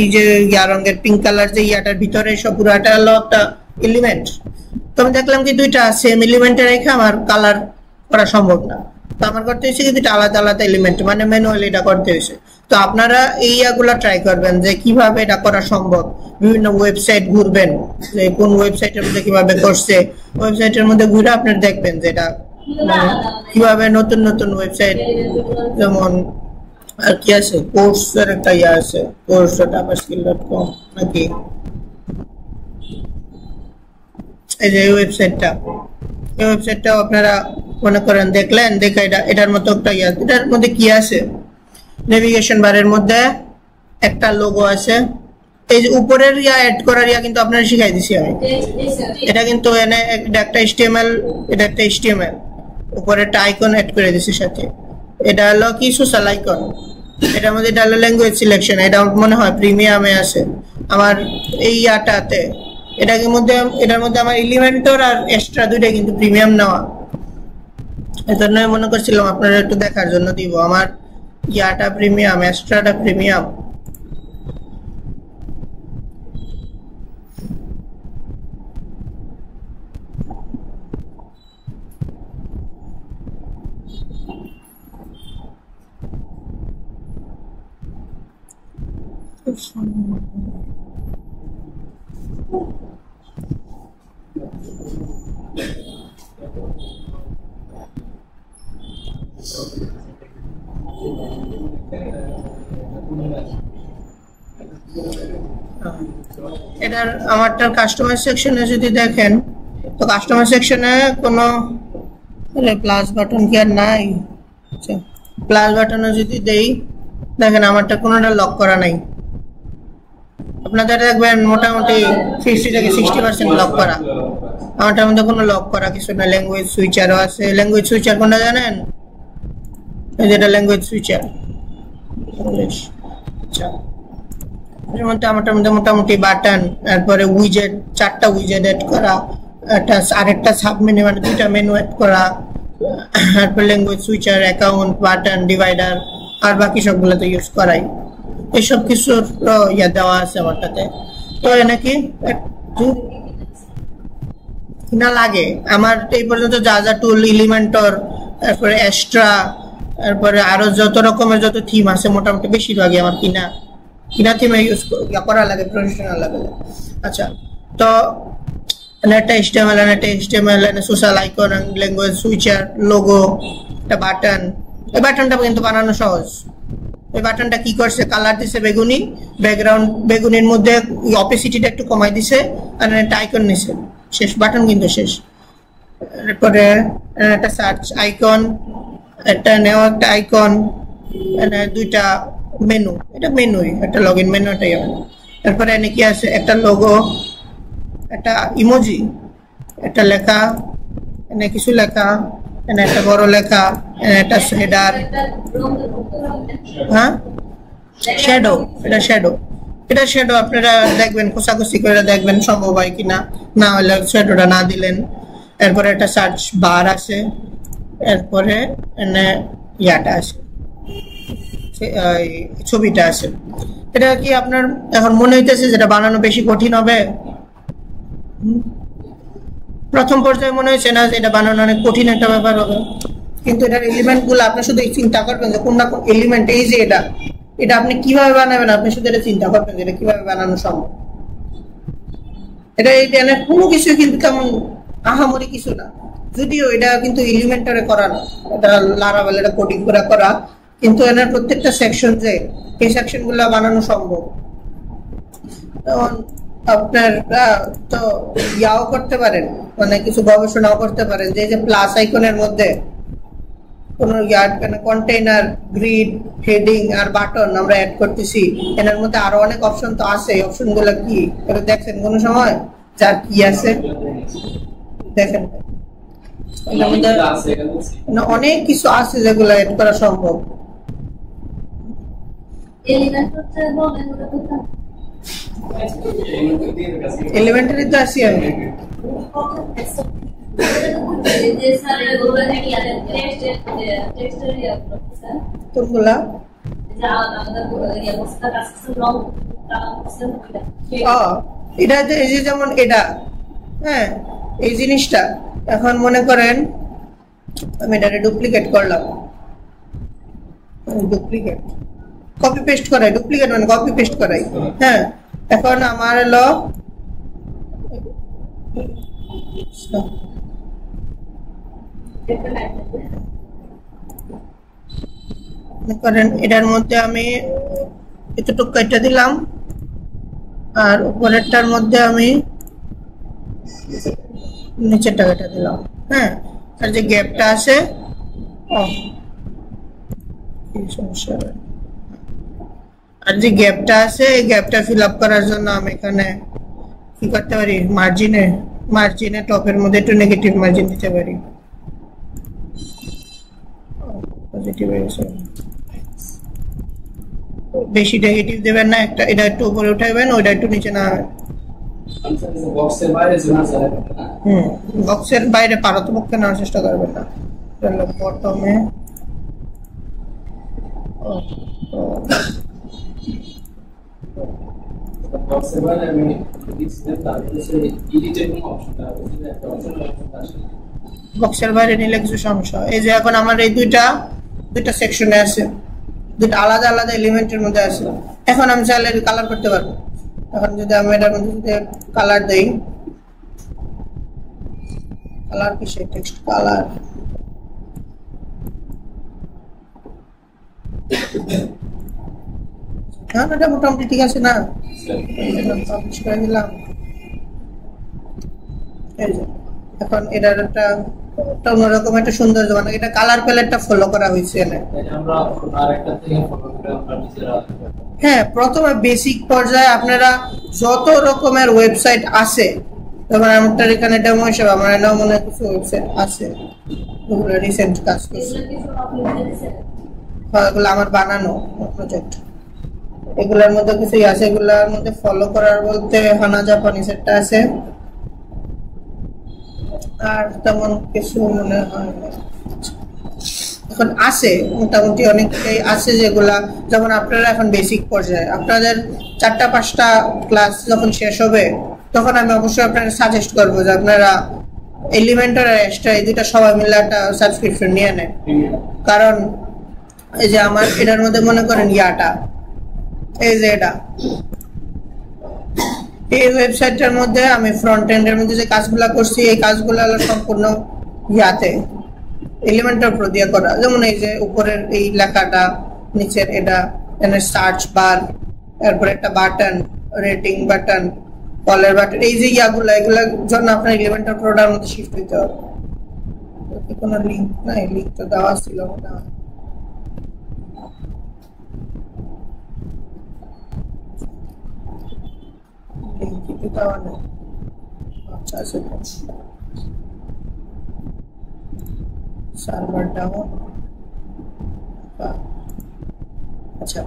এই যে ইয়া রঙের পিঙ্ক কালার যে ইয়াটার ভিতরে সব পুরাটা হলো একটা এলিমেন্ট। তো আমি দেখলাম কি দুইটা সেম এলিমেন্টে রেখে আমার কালার করা সম্ভব না, তো আমার করতে হয়েছে কি দুইটা আলাদা আলাদা এলিমেন্ট, মানে ম্যানুয়ালি এটা করতে হয়েছে। তো আপনারা এই ইয়াগুলা ট্রাই করবেন যে কিভাবে এটা করা সম্ভব। বিভিন্ন ওয়েবসাইট ঘুরবেন, যে কোন ওয়েবসাইটের মধ্যে কিভাবে করছে, ওয়েবসাইটের মধ্যে ঘুরে আপনারা দেখবেন যে এটা কিভাবে নতুন নতুন ওয়েবসাইট, যেমন আর কি আছে, কোর্সের একটা ইয়া আছে, course.upperskill.com নাকি, এই যে ওয়েবসাইটটা আপনারা মনে করেন দেখলেন, দেখে এটার মতো একটা ইয়া, এটার মধ্যে কি আছে, নেভিগেশন বারের মধ্যে একটা লোগো আছে। এই যে উপরের ইয়া অ্যাড করার ইয়া কিন্তু আপনারা শিখাই দিছি আমি। এটা কিন্তু একটা HTML, এটা একটা HTML, উপরে একটা আইকন অ্যাড করে দিছি সাথে। এটা হলো কি, সোশ্যাল আইকন। এটার মধ্যে এটা হলো ল্যাঙ্গুয়েজ সিলেকশন, এটা মনে হয় প্রিমিয়ামে আছে আমার এই ইয়াটাতে। এটার মধ্যে আমার এলিমেন্টর আর এক্সট্রা দুইটা কিন্তু প্রিমিয়াম নেওয়া। এজন্য মনে করছিলাম আপনারা একটু দেখার জন্য দিব। আমার ইয়াটা প্রিমিয়াম, এক্সট্রাটা প্রিমিয়াম। এটার আমারটার কাস্টমার সেকশনে যদি দেখেন, তো কাস্টমার সেকশনে কোনো প্লাস বাটন কি আর নাই? আচ্ছা, প্লাস বাটনে যদি দেই, দেখেন আমারটা কোনোটা লক করা নাই। আপনাদের দেখবেন মোটামুটি 50 থেকে 60% লক করা, আমারটার মধ্যে কোনো লক করা কিছু না। ল্যাঙ্গুয়েজ সুইচারও আছে। ল্যাঙ্গুয়েজ সুইচার কোনটা জানেন? এই যেটা ল্যাঙ্গুয়েজ সুইচার ইংলিশ। আচ্ছা, এর মধ্যে আমারটার মধ্যে মোটামুটি বাটন, তারপরে উইজেট, 4টা উইজেট এড করা, আরেকটা সাব মেনু, মানে 2টা মেনু এড করা, তারপর language switcher, account, button, divider, আর বাকি সবগুলো তো ইউজ করাই। এইসব কিছুর ইয়া দেওয়া আছে আমারটাতে। তো নাকি কিনা লাগে আমার এই পর্যন্ত যা যা টুল, এলিমেন্টর, তারপরে এক্সট্রা, তারপরে আরো যত রকমের যত থিম আছে মোটামুটি বেশিরভাগই আমার কিনা থিমে ইউজ করা লাগে প্রফেশনাল লেভেলে। আচ্ছা, তো একটা HTML, social icon, language switcher, logo, একটা বাটন। এই বাটনটা কিন্তু বানানো সহজ। এই বাটনটা কি করছে, কালার দিছে বেগুনি, ব্যাকগ্রাউন্ড বেগুনির মধ্যে অপেসিটিটা একটু কমাই দিছে, আর একটা আইকন নিছে, শেষ, বাটন কিন্তু শেষ। এরপরে একটা সার্চ আইকন, একটা নেওয়া একটা আইকন, 2টা মেনু, এটা মেনুই, একটা লগইন মেনু, এটাই। তারপরে এনে কি আছে, একটা লোগো, একটা ইমোজি, একটা লেখা, এনে কিছু লেখা, এনে একটা বড় লেখা, এনে একটা হেডার। হ্যাঁ, শ্যাডো, এটা শ্যাডো আপনারা দেখবেন, খোসাখুসি করে দেখবেন সম্ভব হয় কিনা, না হলে শ্যাডোটা না দিলেন। এরপরে একটা সার্চ বার আছে, এরপরে এনে ইয়াটা আছে, ছবিটা আছে। এটা কি আপনার এখন মনে হইতেছে যেটা বানানো বেশি কঠিন হবে? প্রথম পর্যায়ে মনে হয়েছে না যে এটা বানানো অনেক কঠিন একটা ব্যাপার হবে, কিন্তু এটার এলিমেন্ট গুলো আপনি শুধু চিন্তা করবেন যে কোন না কোন এলিমেন্ট, এই যে এটা আপনি কিভাবে বানাবেন, আপনি শুধু এটা চিন্তা করবেন যে এটা কিভাবে বানানো সম্ভব। এটা কোনো কিছু কিন্তু তেমন আহামরি কিছু না, যদিও এটা কিন্তু এলিমেন্টারে করা না, এটা লারাভেল, এটা কোডিং করে করা, কিন্তু এর প্রত্যেকটা সেকশন যে এই সেকশন গুলো বানানো সম্ভব। আপনার তো ইয়াও করতে পারেন, মানে কিছু গবেষণাও করতে পারেন যে প্লাস আইকনের মধ্যে কোন কন্টেইনার, গ্রিড, হেডিং আর বাটন আমরা অ্যাড করতেছি, এর মধ্যে আরো অনেক অপশন তো আছে। অপশন গুলো কি এটা দেখছেন কোন সময়, যার কি আছে দেখেন, অনেক কিছু আছে যেগুলো অ্যাড করা সম্ভব। এলিমেন্টারি তো আছি আমি, কোনগুলা? এটা এই যে যেমন এটা, হ্যাঁ, এই জিনিসটা এখন মনে করেন আমি এটা ডুপ্লিকেট করলাম, ডুপ্লিকেট কপি পেস্ট করাই, ডুপ্লিকেট মানে কপি পেস্ট করাই। হ্যাঁ, এখন আমার হলো করেন এটার মধ্যে আমি এতটুকু কেটে দিলাম, আর উপরেরটার মধ্যে আমি নিচেরটা কেটে দিলাম। হ্যাঁ, আর যে গ্যাপটা আছে, আর যে গ্যাপটা আছে এই গ্যাপটা ফিল আপ করার জন্য আমি এখানে কি করতে পারি, মার্জিনে টপের মধ্যে একটু নেগেটিভ মার্জিন দিতে পারি। পজিটিভ বেশি নেগেটিভ দেবেন না, এটা একটু উপরে উঠাবেন, ওইটা একটু নিচে না। বক্সের বাইরে পারতপক্ষে নেওয়ার চেষ্টা করবেন না। প্রথমে বক্সের বাইরে নিলে কিছু সমস্যা। এই যে এখন আমার এই দুইটা সেকশনে আছে, দুইটা আলাদা আলাদা এলিমেন্টের মধ্যে আছে। এখন আমি চাইলে কালার করতে পারবো। এখন যদি আমি এটার মধ্যে যদি কালার দেই, কালার কিসে, টেক্সট কালার, হ্যাঁ এটা মোটামুটি ঠিক আছে না? পাবলিশ করে দিলাম। এখন এটার একটা অন্যরকম একটা সুন্দর, মানে এটা কালার প্যালেটটা ফলো করা হয়েছে। হ্যাঁ, প্রথমে বেসিক পর্যায়ে আপনারা যত রকমের ওয়েবসাইট আছে, যেমন আমাদের এখানে ডেমো হিসেবে আমার নাও মনে কিছু ওয়েবসাইট আছে যেগুলো রিসেন্ট কাজ করছে, এগুলো আমার বানানো প্রজেক্ট। এগুলোর মধ্যে কিছু আছে, এগুলোর মধ্যে ফলো করার বলতে হানা জাপানি সেটটা আছে, আর তেমন কিছু মনে হয় এখন আছে। মোটামুটি অনেকটাই আছে যেগুলা, যেমন আপনারা এখন বেসিক পর্যায়ে, আপনাদের 4টা-5টা ক্লাস যখন শেষ হবে তখন আমি অবশ্যই আপনাদের সাজেস্ট করবো যে আপনারা এলিমেন্টার আর এক্সট্রা এই দুটা সবাই মিলে একটা সাবস্ক্রিপশন নিয়ে নেন। কারণ এই যে আমার এটার মধ্যে মনে করেন ইয়াটা, এই যে এটা, এই ওয়েবসাইটটার মধ্যে আমি ফ্রন্ট এন্ডের মধ্যে যে কাজগুলো করছি, এই কাজগুলো হলো সম্পূর্ণ ইয়াতে এলিমেন্টার প্রো দিয়ে করা। যেমন এই যে উপরের এই লেখাটা, নিচের এটা, এখানে সার্চ বার, এরপর একটা বাটন, রেটিং বাটন, কলের বাটন, এই যে ইয়াগুলো, এগুলোর জন্য আপনার এলিমেন্টার প্রোটার মধ্যে শিফট হতে হবে। কোনো লিঙ্ক নাই, লিঙ্ক তো দেওয়া ছিল না। Server down. আচ্ছা,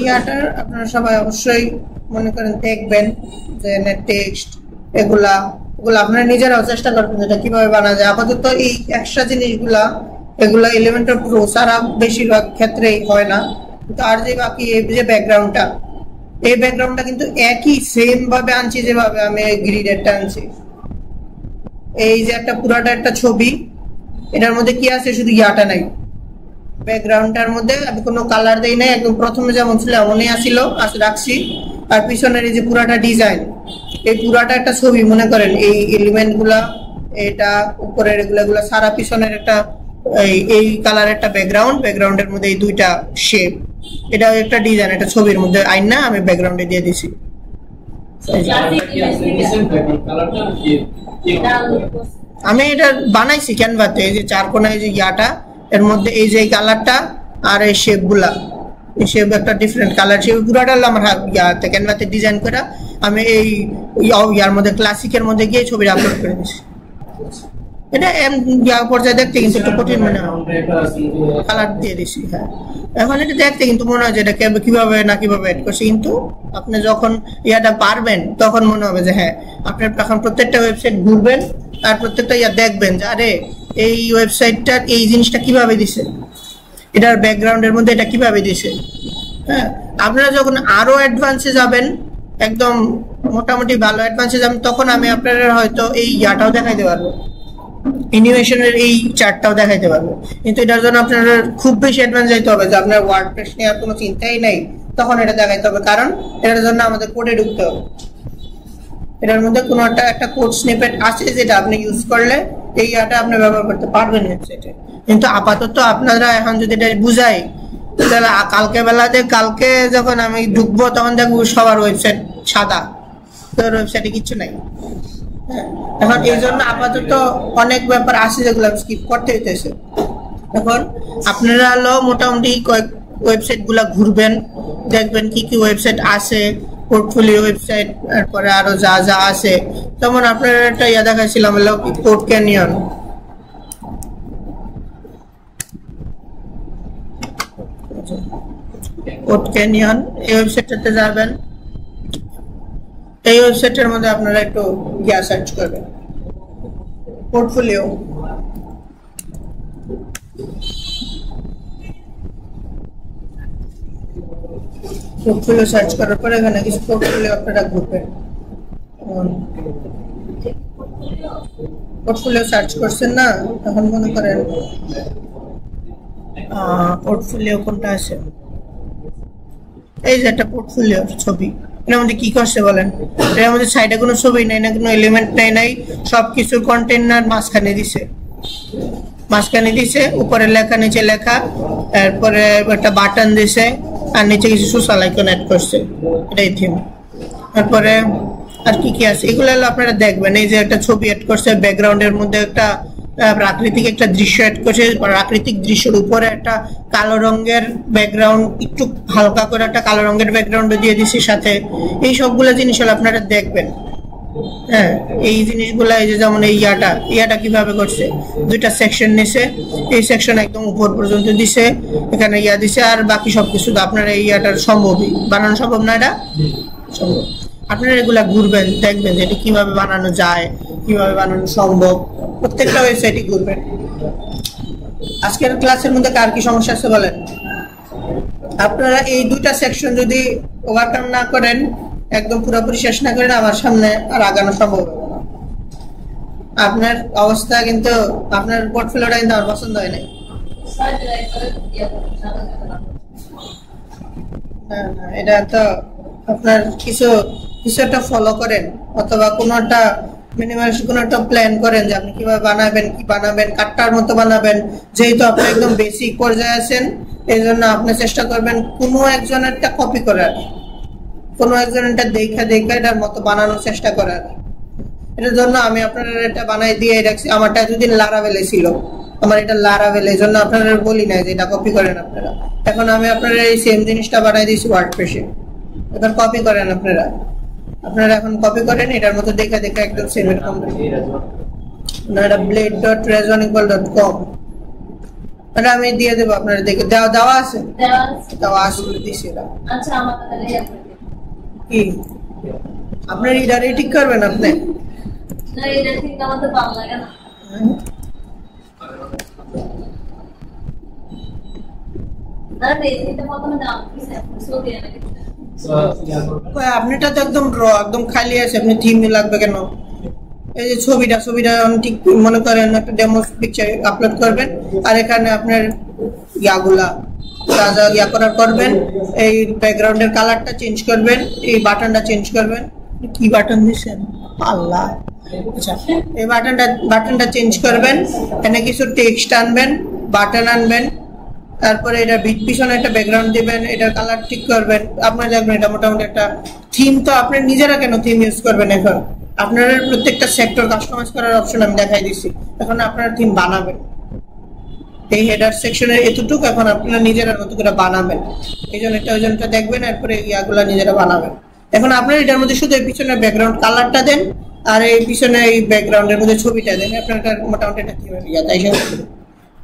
ইয়াটার আপনারা সবাই অবশ্যই মনে করেন দেখবেন যে টেক্সট এগুলা আপনারা নিজেরাও চেষ্টা করবেন যেটা কিভাবে বানা যায়। আপাতত এই এক্সট্রা জিনিসগুলা এগুলা এলিমেন্টার প্রো সারা বেশিরভাগ ক্ষেত্রেই হয় না, কিন্তু আর যে বাকি যে ব্যাকগ্রাউন্ডটা, এই ব্যাকগ্রাউন্ডটা কিন্তু একই সেম ভাবে আনছি যেভাবে আমি গ্রিডেরটা আনছি। এই যে একটা পুরাটা একটা ছবি, এটার মধ্যে কি আছে, শুধু ইয়াটা নাই, ব্যাকগ্রাউন্ডটার মধ্যে আমি কোনো কালার দেই নাই, একদম প্রথমে যেমন ছিল এমনই আসিল, রাখছি। আর পিছনের এই যে পুরাটা ডিজাইন, এই পুরাটা একটা ছবি মনে করেন, এই এলিমেন্ট গুলা, এটা উপরের এগুলা সারা পিছনের একটা এই কালার একটা ব্যাকগ্রাউন্ডের মধ্যে এই দুইটা শেপ, এটা একটা ডিজাইন, একটা ছবির মধ্যে আইনা আমি ব্যাকগ্রাউন্ডে দিয়ে দিছি। আমি এটা বানাইছি ক্যানভাতে, এই যে চার কোণা এই যে ইয়াটা, এর মধ্যে এই যে কালারটা আর এই শেপ গুলা, এই শেপ একটা ডিফারেন্ট কালার, শেপ পুরাটা আমার ইয়াতে ক্যানভাতে ডিজাইন করে আমি এই ইয়ার মধ্যে ক্লাসিকের মধ্যে গিয়ে ছবি আপলোড করে দিছি। এটা পর্যায়ে দেখতে কিন্তু একটু কঠিন মনে হয়, কালার দিয়ে দিছি। হ্যাঁ, এখন এটা দেখতে কিন্তু মনে হয় যে এটা কিভাবে না কিভাবে এড করছি, কিন্তু আপনি যখন ইয়াটা পারবেন তখন মনে হবে যে হ্যাঁ, আপনি এখন প্রত্যেকটা ওয়েবসাইট ঘুরবেন আর প্রত্যেকটা ইয়া দেখবেন যে আরে এই ওয়েবসাইটটার এই জিনিসটা কিভাবে দিছে, এটার ব্যাকগ্রাউন্ডের মধ্যে এটা কিভাবে দিছে। হ্যাঁ, আপনারা যখন আরো অ্যাডভান্সে যাবেন, একদম মোটামুটি ভালো অ্যাডভান্সে যাবেন, তখন আমি আপনারা হয়তো এই ইয়াটাও দেখাইতে পারবো, অ্যানিমেশনের এই চার্টটাও দেখাইতে পারবো। কিন্তু এটার জন্য আপনারা খুব বেশি অ্যাডভান্স যাইতে হবে, যে আপনার ওয়ার্ডপ্রেস নিয়ে আর কোনো চিন্তাই নাই, তখন এটা দেখাইতে হবে। কারণ এটার জন্য আমাদের কোডে ঢুকতে হবে, এটার মধ্যে কোনো একটা কোড স্নিপেট আছে যেটা আপনি ইউজ করলে এই ইয়াটা আপনি ব্যবহার করতে পারবেন ওয়েবসাইটে। কিন্তু আপাতত আপনারা এখন যদি এটা বুঝাই, তাহলে কালকে যখন আমি ঢুকবো তখন দেখবো সবার ওয়েবসাইট সাদা, তোর ওয়েবসাইটে কিছু নাই। এখন এই জন্য আপাতত অনেক ব্যাপার আছে যেগুলো স্কিপ করতে হইতেছে। এখন আপনারা হলো মোটামুটি কয়েক ওয়েবসাইট গুলা ঘুরবেন, দেখবেন কি কি ওয়েবসাইট আছে, পোর্টফোলিও ওয়েবসাইট, তারপরে আরো যা যা আছে। যেমন আপনারা একটা ইয়া দেখাইছিলাম হলো কোড ক্যানিয়ন, এই ওয়েবসাইটটাতে যাবেন। এই ওয়েবসাইটের মধ্যে আপনারা একটু গিয়া সার্চ করবেন পোর্টফোলিও, সার্চ করার পরে এখানে কিছু পোর্টফোলিও আপনারা ঘুরবেন। পোর্টফোলিও সার্চ করছেন না, এখন মনে করেন পোর্টফোলিও কোনটা আছে, এই যে একটা পোর্টফোলিও ছবি, এর মধ্যে কি করছে বলেন? এর মধ্যে সাইডে কোনো ছবি নাই না, কোনো এলিমেন্ট নাই, সবকিছুর কন্টেইনার মাঝখানে দিছে, উপরে লেখা নিচে লেখা, তারপরে একটা বাটন দিছে আর নিচে কিছু সোশ্যাল আইকন অ্যাড করছে, এটাই থিম। তারপরে আর কি আছে এগুলো হলো আপনারা দেখবেন। এই যে একটা ছবি অ্যাড করছে, ব্যাকগ্রাউন্ডের মধ্যে একটা প্রাকৃতিক একটা দৃশ্য অ্যাড করছে, প্রাকৃতিক দৃশ্যের উপরে একটা কালো রঙের ব্যাকগ্রাউন্ড, একটু হালকা করে একটা কালো রঙের ব্যাকগ্রাউন্ড দিয়ে দিছি সাথে। এই সবগুলো জিনিস হলো আপনারা দেখবেন। হ্যাঁ, এই জিনিসগুলা, এই যে যেমন এই ইয়াটা কিভাবে করছে, দুইটা সেকশন নিছে, এই সেকশন একদম উপর পর্যন্ত দিছে, এখানে ইয়া দিছে, আর বাকি সবকিছু তো আপনারা এই ইয়াটার সম্ভবই বানানো সম্ভব না, এটা সম্ভব। আপনারা এগুলা ঘুরবেন, দেখবেন যে এটা কিভাবে বানানো যায়, কিভাবে বানানো সম্ভব, প্রত্যেকটা ওয়েবসাইটে ঘুরবেন। আজকের ক্লাসের মধ্যে কার কি সমস্যা আছে বলেন? আপনারা এই দুইটা সেকশন যদি ওভারকাম না করেন, একদম পুরোপুরি শেষ না করেন, আমার সামনে আর আগানো সম্ভব হবে না। আপনার অবস্থা কিন্তু, আপনার পোর্টফোলিওটা কিন্তু আমার পছন্দ হয় নাই। না, এটা তো আপনার কিছু একটা ফলো করেন, অথবা কোনো একটা মিনিমালিস্ট কোনো একটা প্ল্যান করেন যে আপনি কিভাবে বানাবেন, কাটটার মতো বানাবেন। যেহেতু আপনি একদম বেসিক পর্যায়ে আছেন, এই জন্য আপনি চেষ্টা করবেন কোনো একজনেরটা কপি করার, কোনো একজনেরটা দেখা এটার মতো বানানোর চেষ্টা করার। এটার জন্য আমি আপনারা এটা বানাই দিয়ে রাখছি। আমারটা এতদিন লারাভেলে ছিল, আমার এটা লারাভেল, এই জন্য আপনারা বলি না যে এটা কপি করেন আপনারা। এখন আমি আপনারা এই সেম জিনিসটা বানাই দিয়েছি ওয়ার্ডপ্রেসে, এখন কপি করেন আপনারা এখন কপি করেন, এটার মতো দেখা একদম সেম এরকম না। এটা blade.resonicable.com, এটা আমি দিয়ে দেবো, আপনারা দেখে দেওয়া আছে দিছি। আচ্ছা, আমার কি আপনার এটা রেটিং করবেন আপনি? না, এটা ঠিক আমাদের ভালো লাগে না। না, বেসিকটা প্রথমে দাও, সত্যি নাকি? আপনারটা তো একদম একদম খালি আছে, আপনি থিম লাগবে কেন? এই যে ছবিটা ঠিক মনে করেন একটা ডেমো পিকচার আপলোড করবেন, আর এখানে আপনার ইয়াগুলা যা করার করবেন, এই ব্যাকগ্রাউন্ডের কালারটা চেঞ্জ করবেন, এই বাটনটা চেঞ্জ করবেন। কি বাটন দিচ্ছেন আল্লাহ? আচ্ছা, এই বাটনটা চেঞ্জ করবেন, এখানে কিছু টেক্সট আনবেন, বাটন আনবেন, তারপরে এটা পিছনে একটা ব্যাকগ্রাউন্ড দিবেন, এটার কালার ঠিক করবেন। আপনারা দেখবেন এটা মোটামুটি একটা থিম। তো আপনি নিজেরা কেন থিম ইউজ করবেন? এখন আপনারা প্রত্যেকটা সেক্টর কাস্টমাইজ করার অপশন আমি দেখাই দিচ্ছি। এখন আপনারা থিম বানাবেন, এই হেডার সেকশনের এতটুকু এখন আপনারা নিজেরা মতো করে বানাবেন। এই জন্য এটা দেখবেন, এরপরে ইয়াগুলা নিজেরা বানাবেন। এখন আপনারা এটার মধ্যে শুধু এই পিছনের ব্যাকগ্রাউন্ড কালারটা দেন, আর এই পিছনে এই ব্যাকগ্রাউন্ডের মধ্যে ছবিটা দেন। আপনার মোটামুটি একটা থিমের ইয়া তাই সব।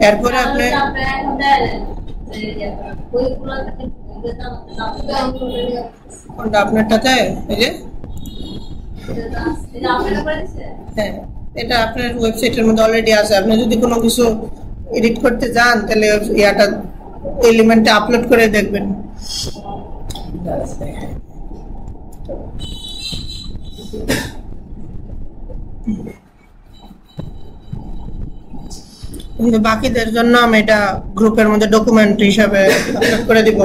এরপরে আপনি কোনটা আপনারটাতে, এই যে হ্যাঁ, এটা আপনার ওয়েবসাইটের মধ্যে অলরেডি আছে। আপনি যদি কোনো কিছু এডিট করতে যান, তাহলে ইয়াটা এলিমেন্টে আপলোড করে দেখবেন। কিন্তু বাকিদের জন্য আমি এটা গ্রুপের মধ্যে ডকুমেন্ট হিসাবে আপলোড করে দিব।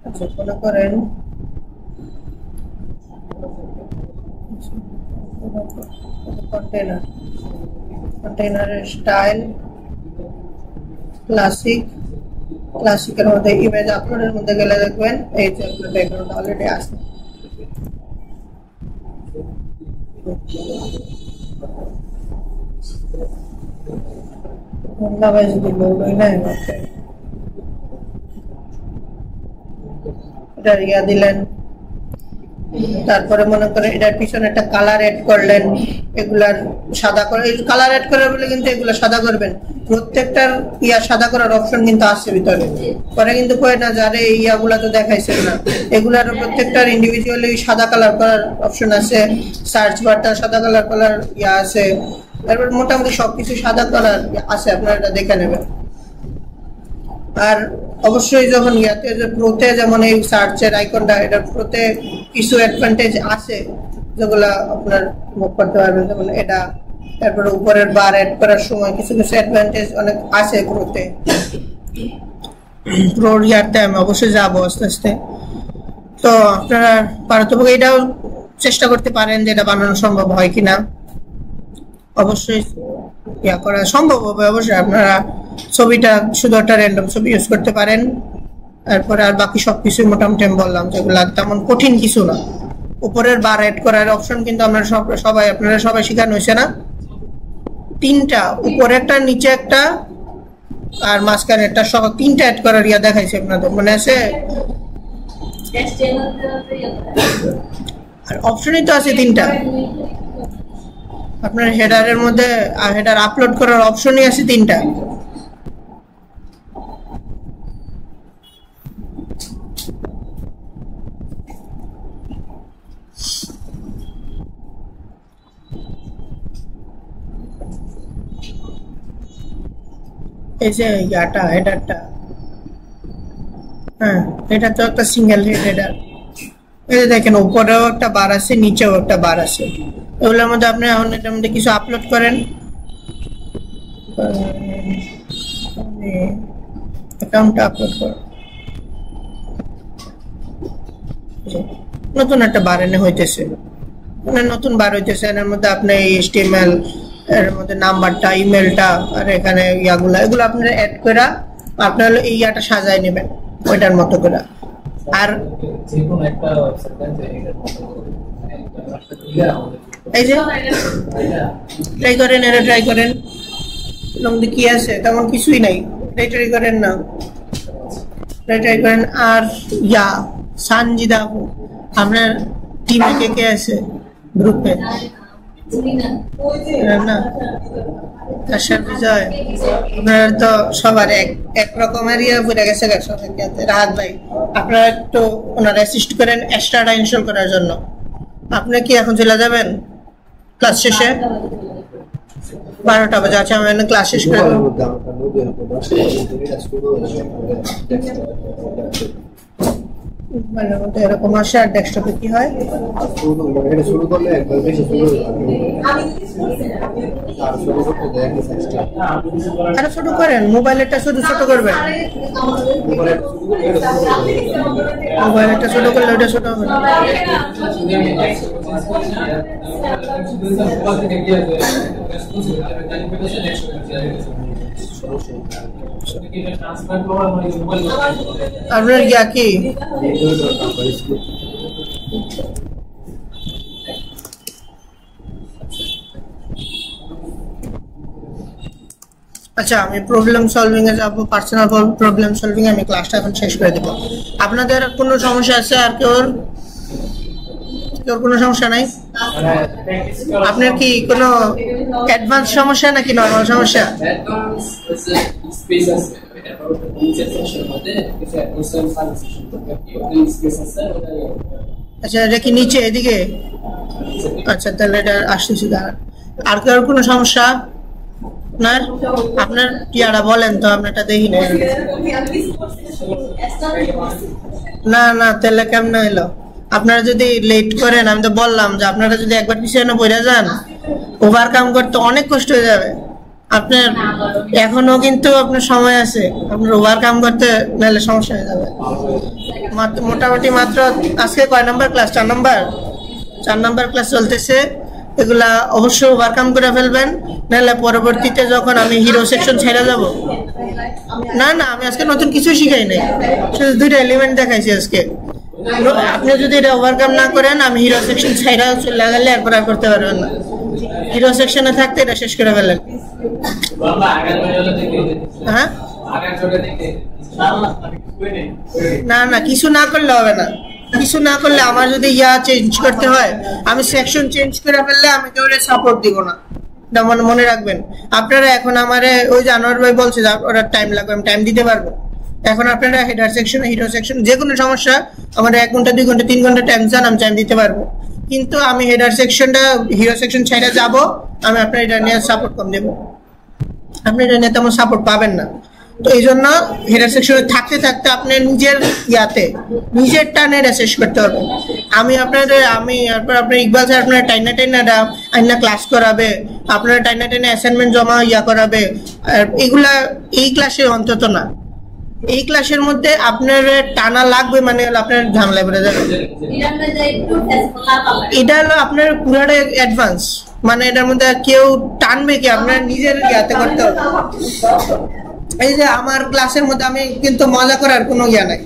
আচ্ছা, মনে করেন কন্টেইনারের স্টাইল ক্লাসিকের মধ্যে ইমেজ আপলোডের মধ্যে গেলে দেখবেন এই যে আপনার ব্যাকগ্রাউন্ড অলরেডি আছে। দিলেন, তারপরে মনে করেন এটার পিছনে একটা কালার এড করলেন, এগুলার সাদা করে কালার এড করে বলে কিন্তু এগুলো সাদা করবেন। প্রত্যেকটার সাদা করার অপশন কিন্তু আছে ভিতরে, পরে কিন্তু কয় না যারে এই ইয়াগুলা তো দেখাইছেন না, এগুলার প্রত্যেকটার ইন্ডিভিজুয়ালি সাদা কালার করার অপশন আছে। সার্চ বারটা সাদা কালার ইয়া আছে, তারপর মোটামুটি সবকিছু সাদা কালার আছে, আপনারা এটা দেখে নেবেন। আর অবশ্যই যখন ইয়াতে যে প্রোতে যেমন এই সার্চের আইকনটা, এটা প্রোতে কিছু অ্যাডভান্টেজ আছে যেগুলা আপনার ভোগ করতে পারবেন, যেমন এটা। তারপরে উপরের বার অ্যাড করার সময় কিছু অ্যাডভান্টেজ অনেক আছে প্রোতে। প্রো ইয়ারতে আমি অবশ্যই যাবো আস্তে আস্তে। তো আপনারা পারতপক্ষে এটাও চেষ্টা করতে পারেন যে এটা বানানো সম্ভব হয় কিনা, অবশ্যই ইয়া করা সম্ভব হবে। অবশ্যই আপনারা ছবিটা শুধু একটা র্যান্ডম ছবি ইউজ করতে পারেন। তারপরে আর বাকি সবকিছু মোটামুটি আমি বললাম যেগুলো তেমন কঠিন কিছু না। উপরের বার অ্যাড করার অপশন কিন্তু আপনারা সবাই শেখানো হয়েছে না, 3টা, উপরে একটা, নিচে একটা, আর মাঝখানে একটা, সব 3টা অ্যাড করার ইয়া দেখাইছে আপনাদের মনে আছে? আর অপশনই তো আছে 3টা। আপনার হেডারের মধ্যে হেডার আপলোড করার অপশনই আছে 3টা। এই যে ইয়াটা হেডারটা, হ্যাঁ এটা তো একটা সিঙ্গেল হেডার। এই যে দেখেন উপরেও একটা বার আছে, নিচেও একটা বার আছে। এগুলোর মধ্যে আপনি এখন এটার মধ্যে কিছু আপলোড করেন, অ্যাকাউন্টটা আপলোড করেন, নতুন একটা বার এনে হইতেছে, মানে নতুন বার হইতেছে। এর মধ্যে আপনি HTML, এর মধ্যে নাম্বারটা, ইমেলটা, আর এখানে এগুলো আপনারা অ্যাড করে আপনার এই ইয়াটা সাজায় নেবেন ওইটার মতো করে। আর এই যে ট্রাই করেন, এটা ট্রাই করেন, কি আছে তেমন কিছুই নাই, ট্রাই করেন না, ট্রাই করেন। আর ইয়া সানজিদা আপু, আপনার টিমে কে আছে গ্রুপে? না কাশার বিজয়, আপনারা তো সবার এক রকমের ইয়ে বুঝে গেছে। রাহাত ভাই, আপনারা একটু ওনারা অ্যাসিস্ট করেন এক্সট্রাটা ইনস্টল করার জন্য। আপনি কি এখন চলে যাবেন ক্লাস শেষে? 12টা বাজে। আচ্ছা, আমি ক্লাস শেষ করে দেবো। এরকম আসে। আর ডেস্কটপে কি হয়? আরে ছোট করেন, মোবাইলেরটা শুধু ছোট করবেন, মোবাইলেরটা ছোট করলে ওটা ছোট হবে না। আপনার ইয়া কি আচ্ছা, আমি প্রবলেম সলভিং এ যাবো, পার্সোনাল প্রবলেম সলভিং আমি ক্লাসটা এখন শেষ করে দেবো। আপনাদের কোনো সমস্যা আছে? আর কেউ কোনো সমস্যা নাই? আপনার কি কোনো অ্যাডভান্স সমস্যা নাকি নরমাল সমস্যা? আচ্ছা, এটা কি নিচে এদিকে? আচ্ছা, তাহলে এটা আসতেছি। আর কেউ কোনো সমস্যা? আপনার আপনার টিয়ারা বলেন তো, আপনারটা দেখি না। না তাহলে কেমন হইলো? আপনারা যদি লেট করেন, আমি তো বললাম যে আপনারা যদি একবার পিছনে পড়ে যান, ওভারকাম করতে অনেক কষ্ট হয়ে যাবে। আপনার এখনো কিন্তু আপনার সময় আছে, আপনার ওভারকাম করতে নাহলে সমস্যা হয়ে যাবে। মোটামুটি মাত্র আজকে কয় নাম্বার ক্লাস? 4 নাম্বার ক্লাস চলতেছে। এগুলা অবশ্যই ওভারকাম করে ফেলবেন, নাহলে পরবর্তীতে যখন আমি হিরো সেকশন ছেড়ে যাব। না আমি আজকে নতুন কিছু শিখাই নাই, শুধু 2টা এলিমেন্ট দেখাইছি আজকে। আপনি যদি এটা ওভারকাম না করেন, আমি হিরো সেকশন ছাইরা চলে গেলে এরপর আর করতে পারবেন না। হিরো সেকশনে থাকতে এটা শেষ করে ফেলেন। হ্যাঁ, না কিছু না করলে হবে না। কিছু না করলে আমার যদি ইয়া চেঞ্জ করতে হয়, আমি সেকশন চেঞ্জ করে ফেললে আমি কেউ সাপোর্ট দিব না। মনে রাখবেন। আপনারা এখন আমারে ওই যে আনোয়ার ভাই বলছে যে ওরা টাইম লাগবে, আমি টাইম দিতে পারবো। এখন আপনারা হেডার সেকশন, হিরো সেকশন, যে কোনো সমস্যা আমার 1 ঘন্টা 2 ঘন্টা 3 ঘন্টা টাইম চান, আমি টাইম দিতে পারবো। কিন্তু আমি হেডার সেকশনটা, হিরো সেকশন ছেড়ে যাবো, আমি আপনার এটা নিয়ে সাপোর্ট কম দেবো। আপনি এটা নিয়ে তেমন সাপোর্ট পাবেন না। তো এই জন্য হেডার সেকশনে থাকতে থাকতে আপনি নিজের টানে এটা শেষ করতে হবে। আমি আপনার ইকবাল স্যার আপনার টাইনা ক্লাস করাবে, আপনার টাইনা অ্যাসাইনমেন্ট জমা করাবে, এগুলা এই ক্লাসে অন্তত না। এই ক্লাসের মধ্যে আপনার টানা লাগবে মানে হলো আপনার ঝামেলায় পড়ে যাবে। এটা হলো আপনার পুরাটা অ্যাডভান্স, মানে এটার মধ্যে কেউ টানবে কি, আপনার নিজের ইয়াতে করতে হবে। এই যে আমার ক্লাসের মধ্যে আমি কিন্তু মজা করার কোনো ইয়া নাই।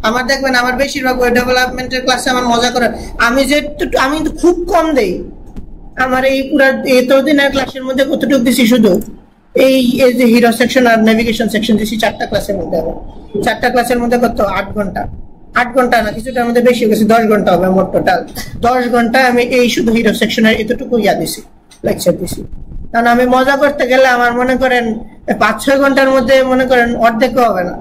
আমার দেখবেন আমার বেশিরভাগ ওয়েব ডেভেলপমেন্টের ক্লাসে আমার মজা করার, আমি কিন্তু খুব কম দেই। আমার এই পুরা এতদিনের ক্লাসের মধ্যে কতটুকু দিছি, শুধু এই যে হিরো সেকশন আর নেভিগেশন সেকশন দিছি 4টা ক্লাসের মধ্যে। 4টা ক্লাসের মধ্যে কত 8 ঘন্টা, 8 ঘন্টা না কিছুটার মধ্যে বেশি গেছে, 10 ঘন্টা হবে মোট টোটাল। 10 ঘন্টা আমি এই শুধু হিরো সেকশনের এতটুকু ইয়া দিছি, লেকচার দিছি। কারণ আমি মজা করতে গেলে আমার মনে করেন 5-6 ঘন্টার মধ্যে মনে করেন অর্ধেকও হবে না।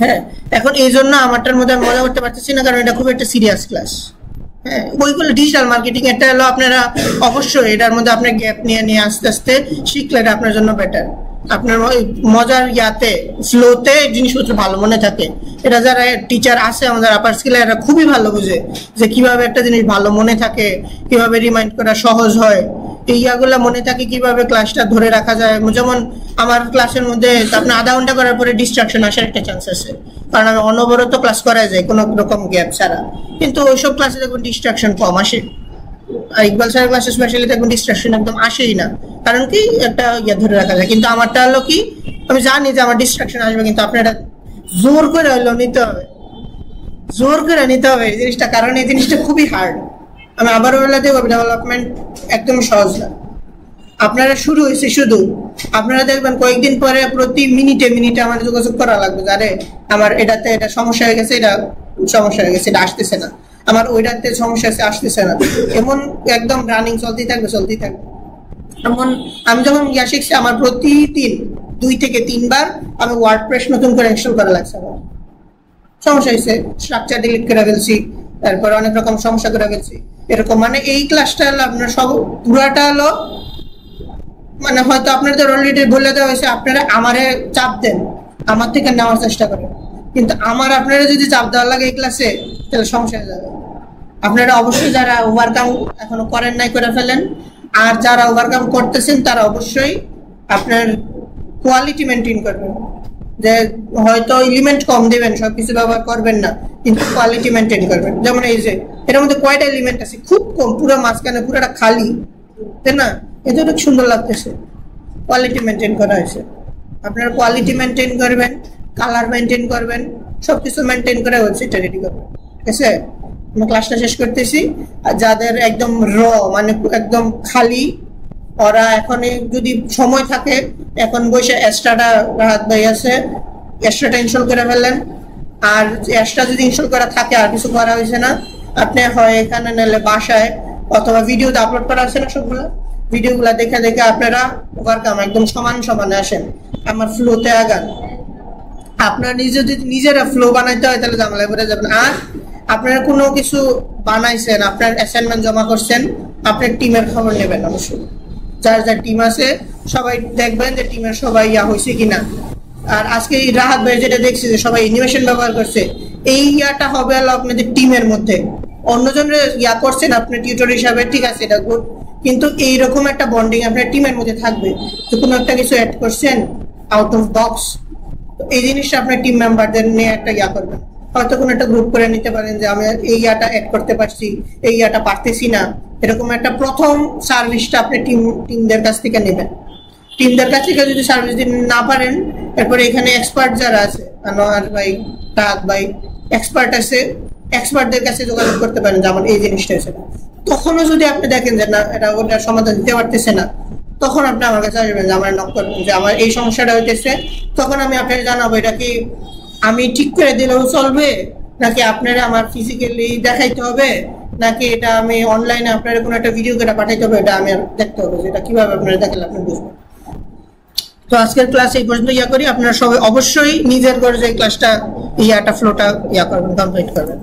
হ্যাঁ, এখন এই জন্য আমারটার মধ্যে মজা করতে পারতেছি না, কারণ এটা খুব একটা সিরিয়াস ক্লাস। হ্যাঁ, ওইগুলো ডিজিটাল মার্কেটিং, এটা হলো আপনারা অবশ্যই এটার মধ্যে আপনার গ্যাপ নিয়ে আস্তে আস্তে শিখলে এটা আপনার জন্য বেটার। আপনার মজার ইয়াতে ফ্লোতে জিনিসপত্র ভালো মনে থাকে। এটা যারা টিচার আছে আমাদের আপার স্কিলে, এরা খুবই ভালো বুঝে যে কিভাবে একটা জিনিস ভালো মনে থাকে, কিভাবে রিমাইন্ড করা সহজ হয়, এই ইয়াগুলো মনে থাকে, কিভাবে ক্লাসটা ধরে রাখা যায়। যেমন আমার ক্লাসের মধ্যে আপনার আধা ঘন্টা করার পরে ডিস্ট্রাকশন আসার একটা চান্স আছে, কারণ আমি অনবরত ক্লাস করা যায় কোনো রকম গ্যাপ ছাড়া। কিন্তু ওইসব ক্লাসে দেখুন ডিস্ট্রাকশন কম আসে, আর ইকবাল স্যারের ক্লাসে স্পেশালি দেখুন ডিস্ট্রাকশন একদম আসেই না, কারণ কি একটা ইয়ে ধরে রাখা যায়। কিন্তু আমারটা হলো কি, আমি জানি যে আমার ডিস্ট্রাকশন আসবে, কিন্তু আপনার এটা জোর করে হলো নিতে হবে, জোর করে নিতে হবে এই জিনিসটা, কারণ এই জিনিসটা খুবই হার্ড। আমি আবারও বলে দেবো ডেভেলপমেন্ট একদম সহজ না। আপনারা শুরু হয়েছে শুধু, আপনারা দেখবেন কয়েকদিন পরে প্রতি মিনিটে মিনিটে আমাদের যোগাযোগ করা লাগবে, আরে আমার এটাতে এটা সমস্যা হয়ে গেছে, এটা সমস্যা হয়ে গেছে, এটা আসতেছে না, আমার ওইটাতে সমস্যা আছে আসতেছে না, এমন একদম রানিং চলতেই থাকবে। এমন আমি যখন ইয়া শিখছি, আমার প্রতিদিন 2 থেকে 3 বার আমি ওয়ার্ডপ্রেস নতুন করে ইনস্টল করা লাগছে। আমার সমস্যা হয়েছে, স্ট্রাকচার ডিলিট করে ফেলছি, তারপর অনেক রকম সমস্যা করে ফেলছি, এরকম। মানে এই ক্লাসটা হলো আপনার সব পুরাটা হলো, মানে হয়তো আপনাদের অলরেডি বলে দেওয়া হয়েছে, আপনারা আমারে চাপ দেন, আমার থেকে নেওয়ার চেষ্টা করেন, কিন্তু আপনারা যদি চাপ দেওয়ার লাগে এই ক্লাসে, তাহলে সমস্যা হয়ে যাবে। আপনারা অবশ্যই যারা ওভারকাম এখনো করেন নাই করে ফেলেন, আর যারা ওভারকাম করতেছেন তারা অবশ্যই আপনার কোয়ালিটি মেনটেন করবেন। যে হয়তো এলিমেন্ট কম দিবেন, সবকিছু ব্যবহার করবেন না, কিন্তু কোয়ালিটি মেনটেন করবেন। যেমন এই যে এর মধ্যে কয়টা এলিমেন্ট আছে, খুব কম, পুরো মাঝখানে পুরোটা খালি, তাই না? এটা অনেক সুন্দর লাগতেছে, কোয়ালিটি মেনটেন করা হয়েছে। আপনারা কোয়ালিটি মেনটেন করবেন, কালার মেনটেন করবেন, সবকিছু মেনটেন করে ওয়েবসাইটটা রেডি করবেন। ঠিক আছে, আমি ক্লাসটা শেষ করতেছি। আর যাদের একদম মানে একদম খালি, ওরা এখন যদি সময় থাকে এখন বসে এক্সট্রাটা রাহাত ভাই আছে, এক্সট্রাটা ইনস্টল করে ফেললেন। আর এক্সট্রা যদি ইনস্টল করা থাকে আর কিছু করা হয়েছে না, আপনি হয় এখানে নাহলে বাসায় অথবা ভিডিওতে আপলোড করা আছে না, সবগুলো ভিডিওগুলো দেখে দেখে আপনারা ওভারকাম একদম সমানে আসেন, আমার ফ্লোতে আগান। আপনার নিজেরা ফ্লো বানাইতে হয়, তাহলে ঝামেলায় পড়ে যাবেন। আর আপনারা কোনো কিছু বানাইছেন, আপনার অ্যাসাইনমেন্ট জমা করছেন, আপনার টিমের খবর নেবেন অবশ্যই। যার যার টিম আছে সবাই দেখবেন যে টিমের সবাই ইয়া হয়েছে কিনা। আর আজকে রাহাত ভাই যেটা দেখছি যে সবাই অ্যানিমেশন ব্যবহার করছে, এই ইয়াটা হবে হলো আপনাদের টিমের মধ্যে। অন্যজনের ইয়া করছেন আপনি টিউটর হিসাবে, ঠিক আছে, এটা গুড, কিন্তু এইরকম একটা বন্ডিং আপনার টিমের মধ্যে থাকবে। তো কোনো একটা কিছু অ্যাড করছেন আউট অফ বক্স, এই জিনিসটা আপনার টিম মেম্বারদের নিয়ে একটা ইয়া করবেন। হয়তো কোনো একটা গ্রুপ করে নিতে পারেন যে আমি এই ইয়াটা অ্যাড করতে পারছি, এই ইয়াটা পারতেছি না, এরকম একটা প্রথম সার্ভিসটা আপনি টিমদের কাছ থেকে নেবেন। টিমদের কাছ থেকে যদি সার্ভিস দিতে না পারেন, তারপরে এখানে এক্সপার্ট যারা আছে, আনোয়ার ভাই, রাহাত ভাই, এক্সপার্ট আছে, এক্সপার্টদের কাছে যোগাযোগ করতে পারেন যে আমার এই জিনিসটা আছে। তখনও যদি আপনি দেখেন যে না এটা ওটার সমাধান দিতে পারতেছে না, তখন আপনি আমার কাছে আসবেন, যে আমার নক করবেন যে আমার এই সমস্যাটা হইতেছে। তখন আমি আপনাকে জানাবো এটা কি আমি ঠিক করে দিলেও চলবে, নাকি আপনারা আমার ফিজিক্যালি দেখাইতে হবে, নাকি এটা আমি অনলাইনে আপনার কোনো একটা ভিডিও করে পাঠাইতে হবে, এটা আমি দেখতে হবে যে এটা কিভাবে আপনারা দেখালে আপনি বুঝবেন। তো আজকের ক্লাস এই পর্যন্ত করি। আপনারা সবাই অবশ্যই নিজের ঘরে যে ক্লাসটা ফ্লোটা করবেন, কমপ্লিট করবেন।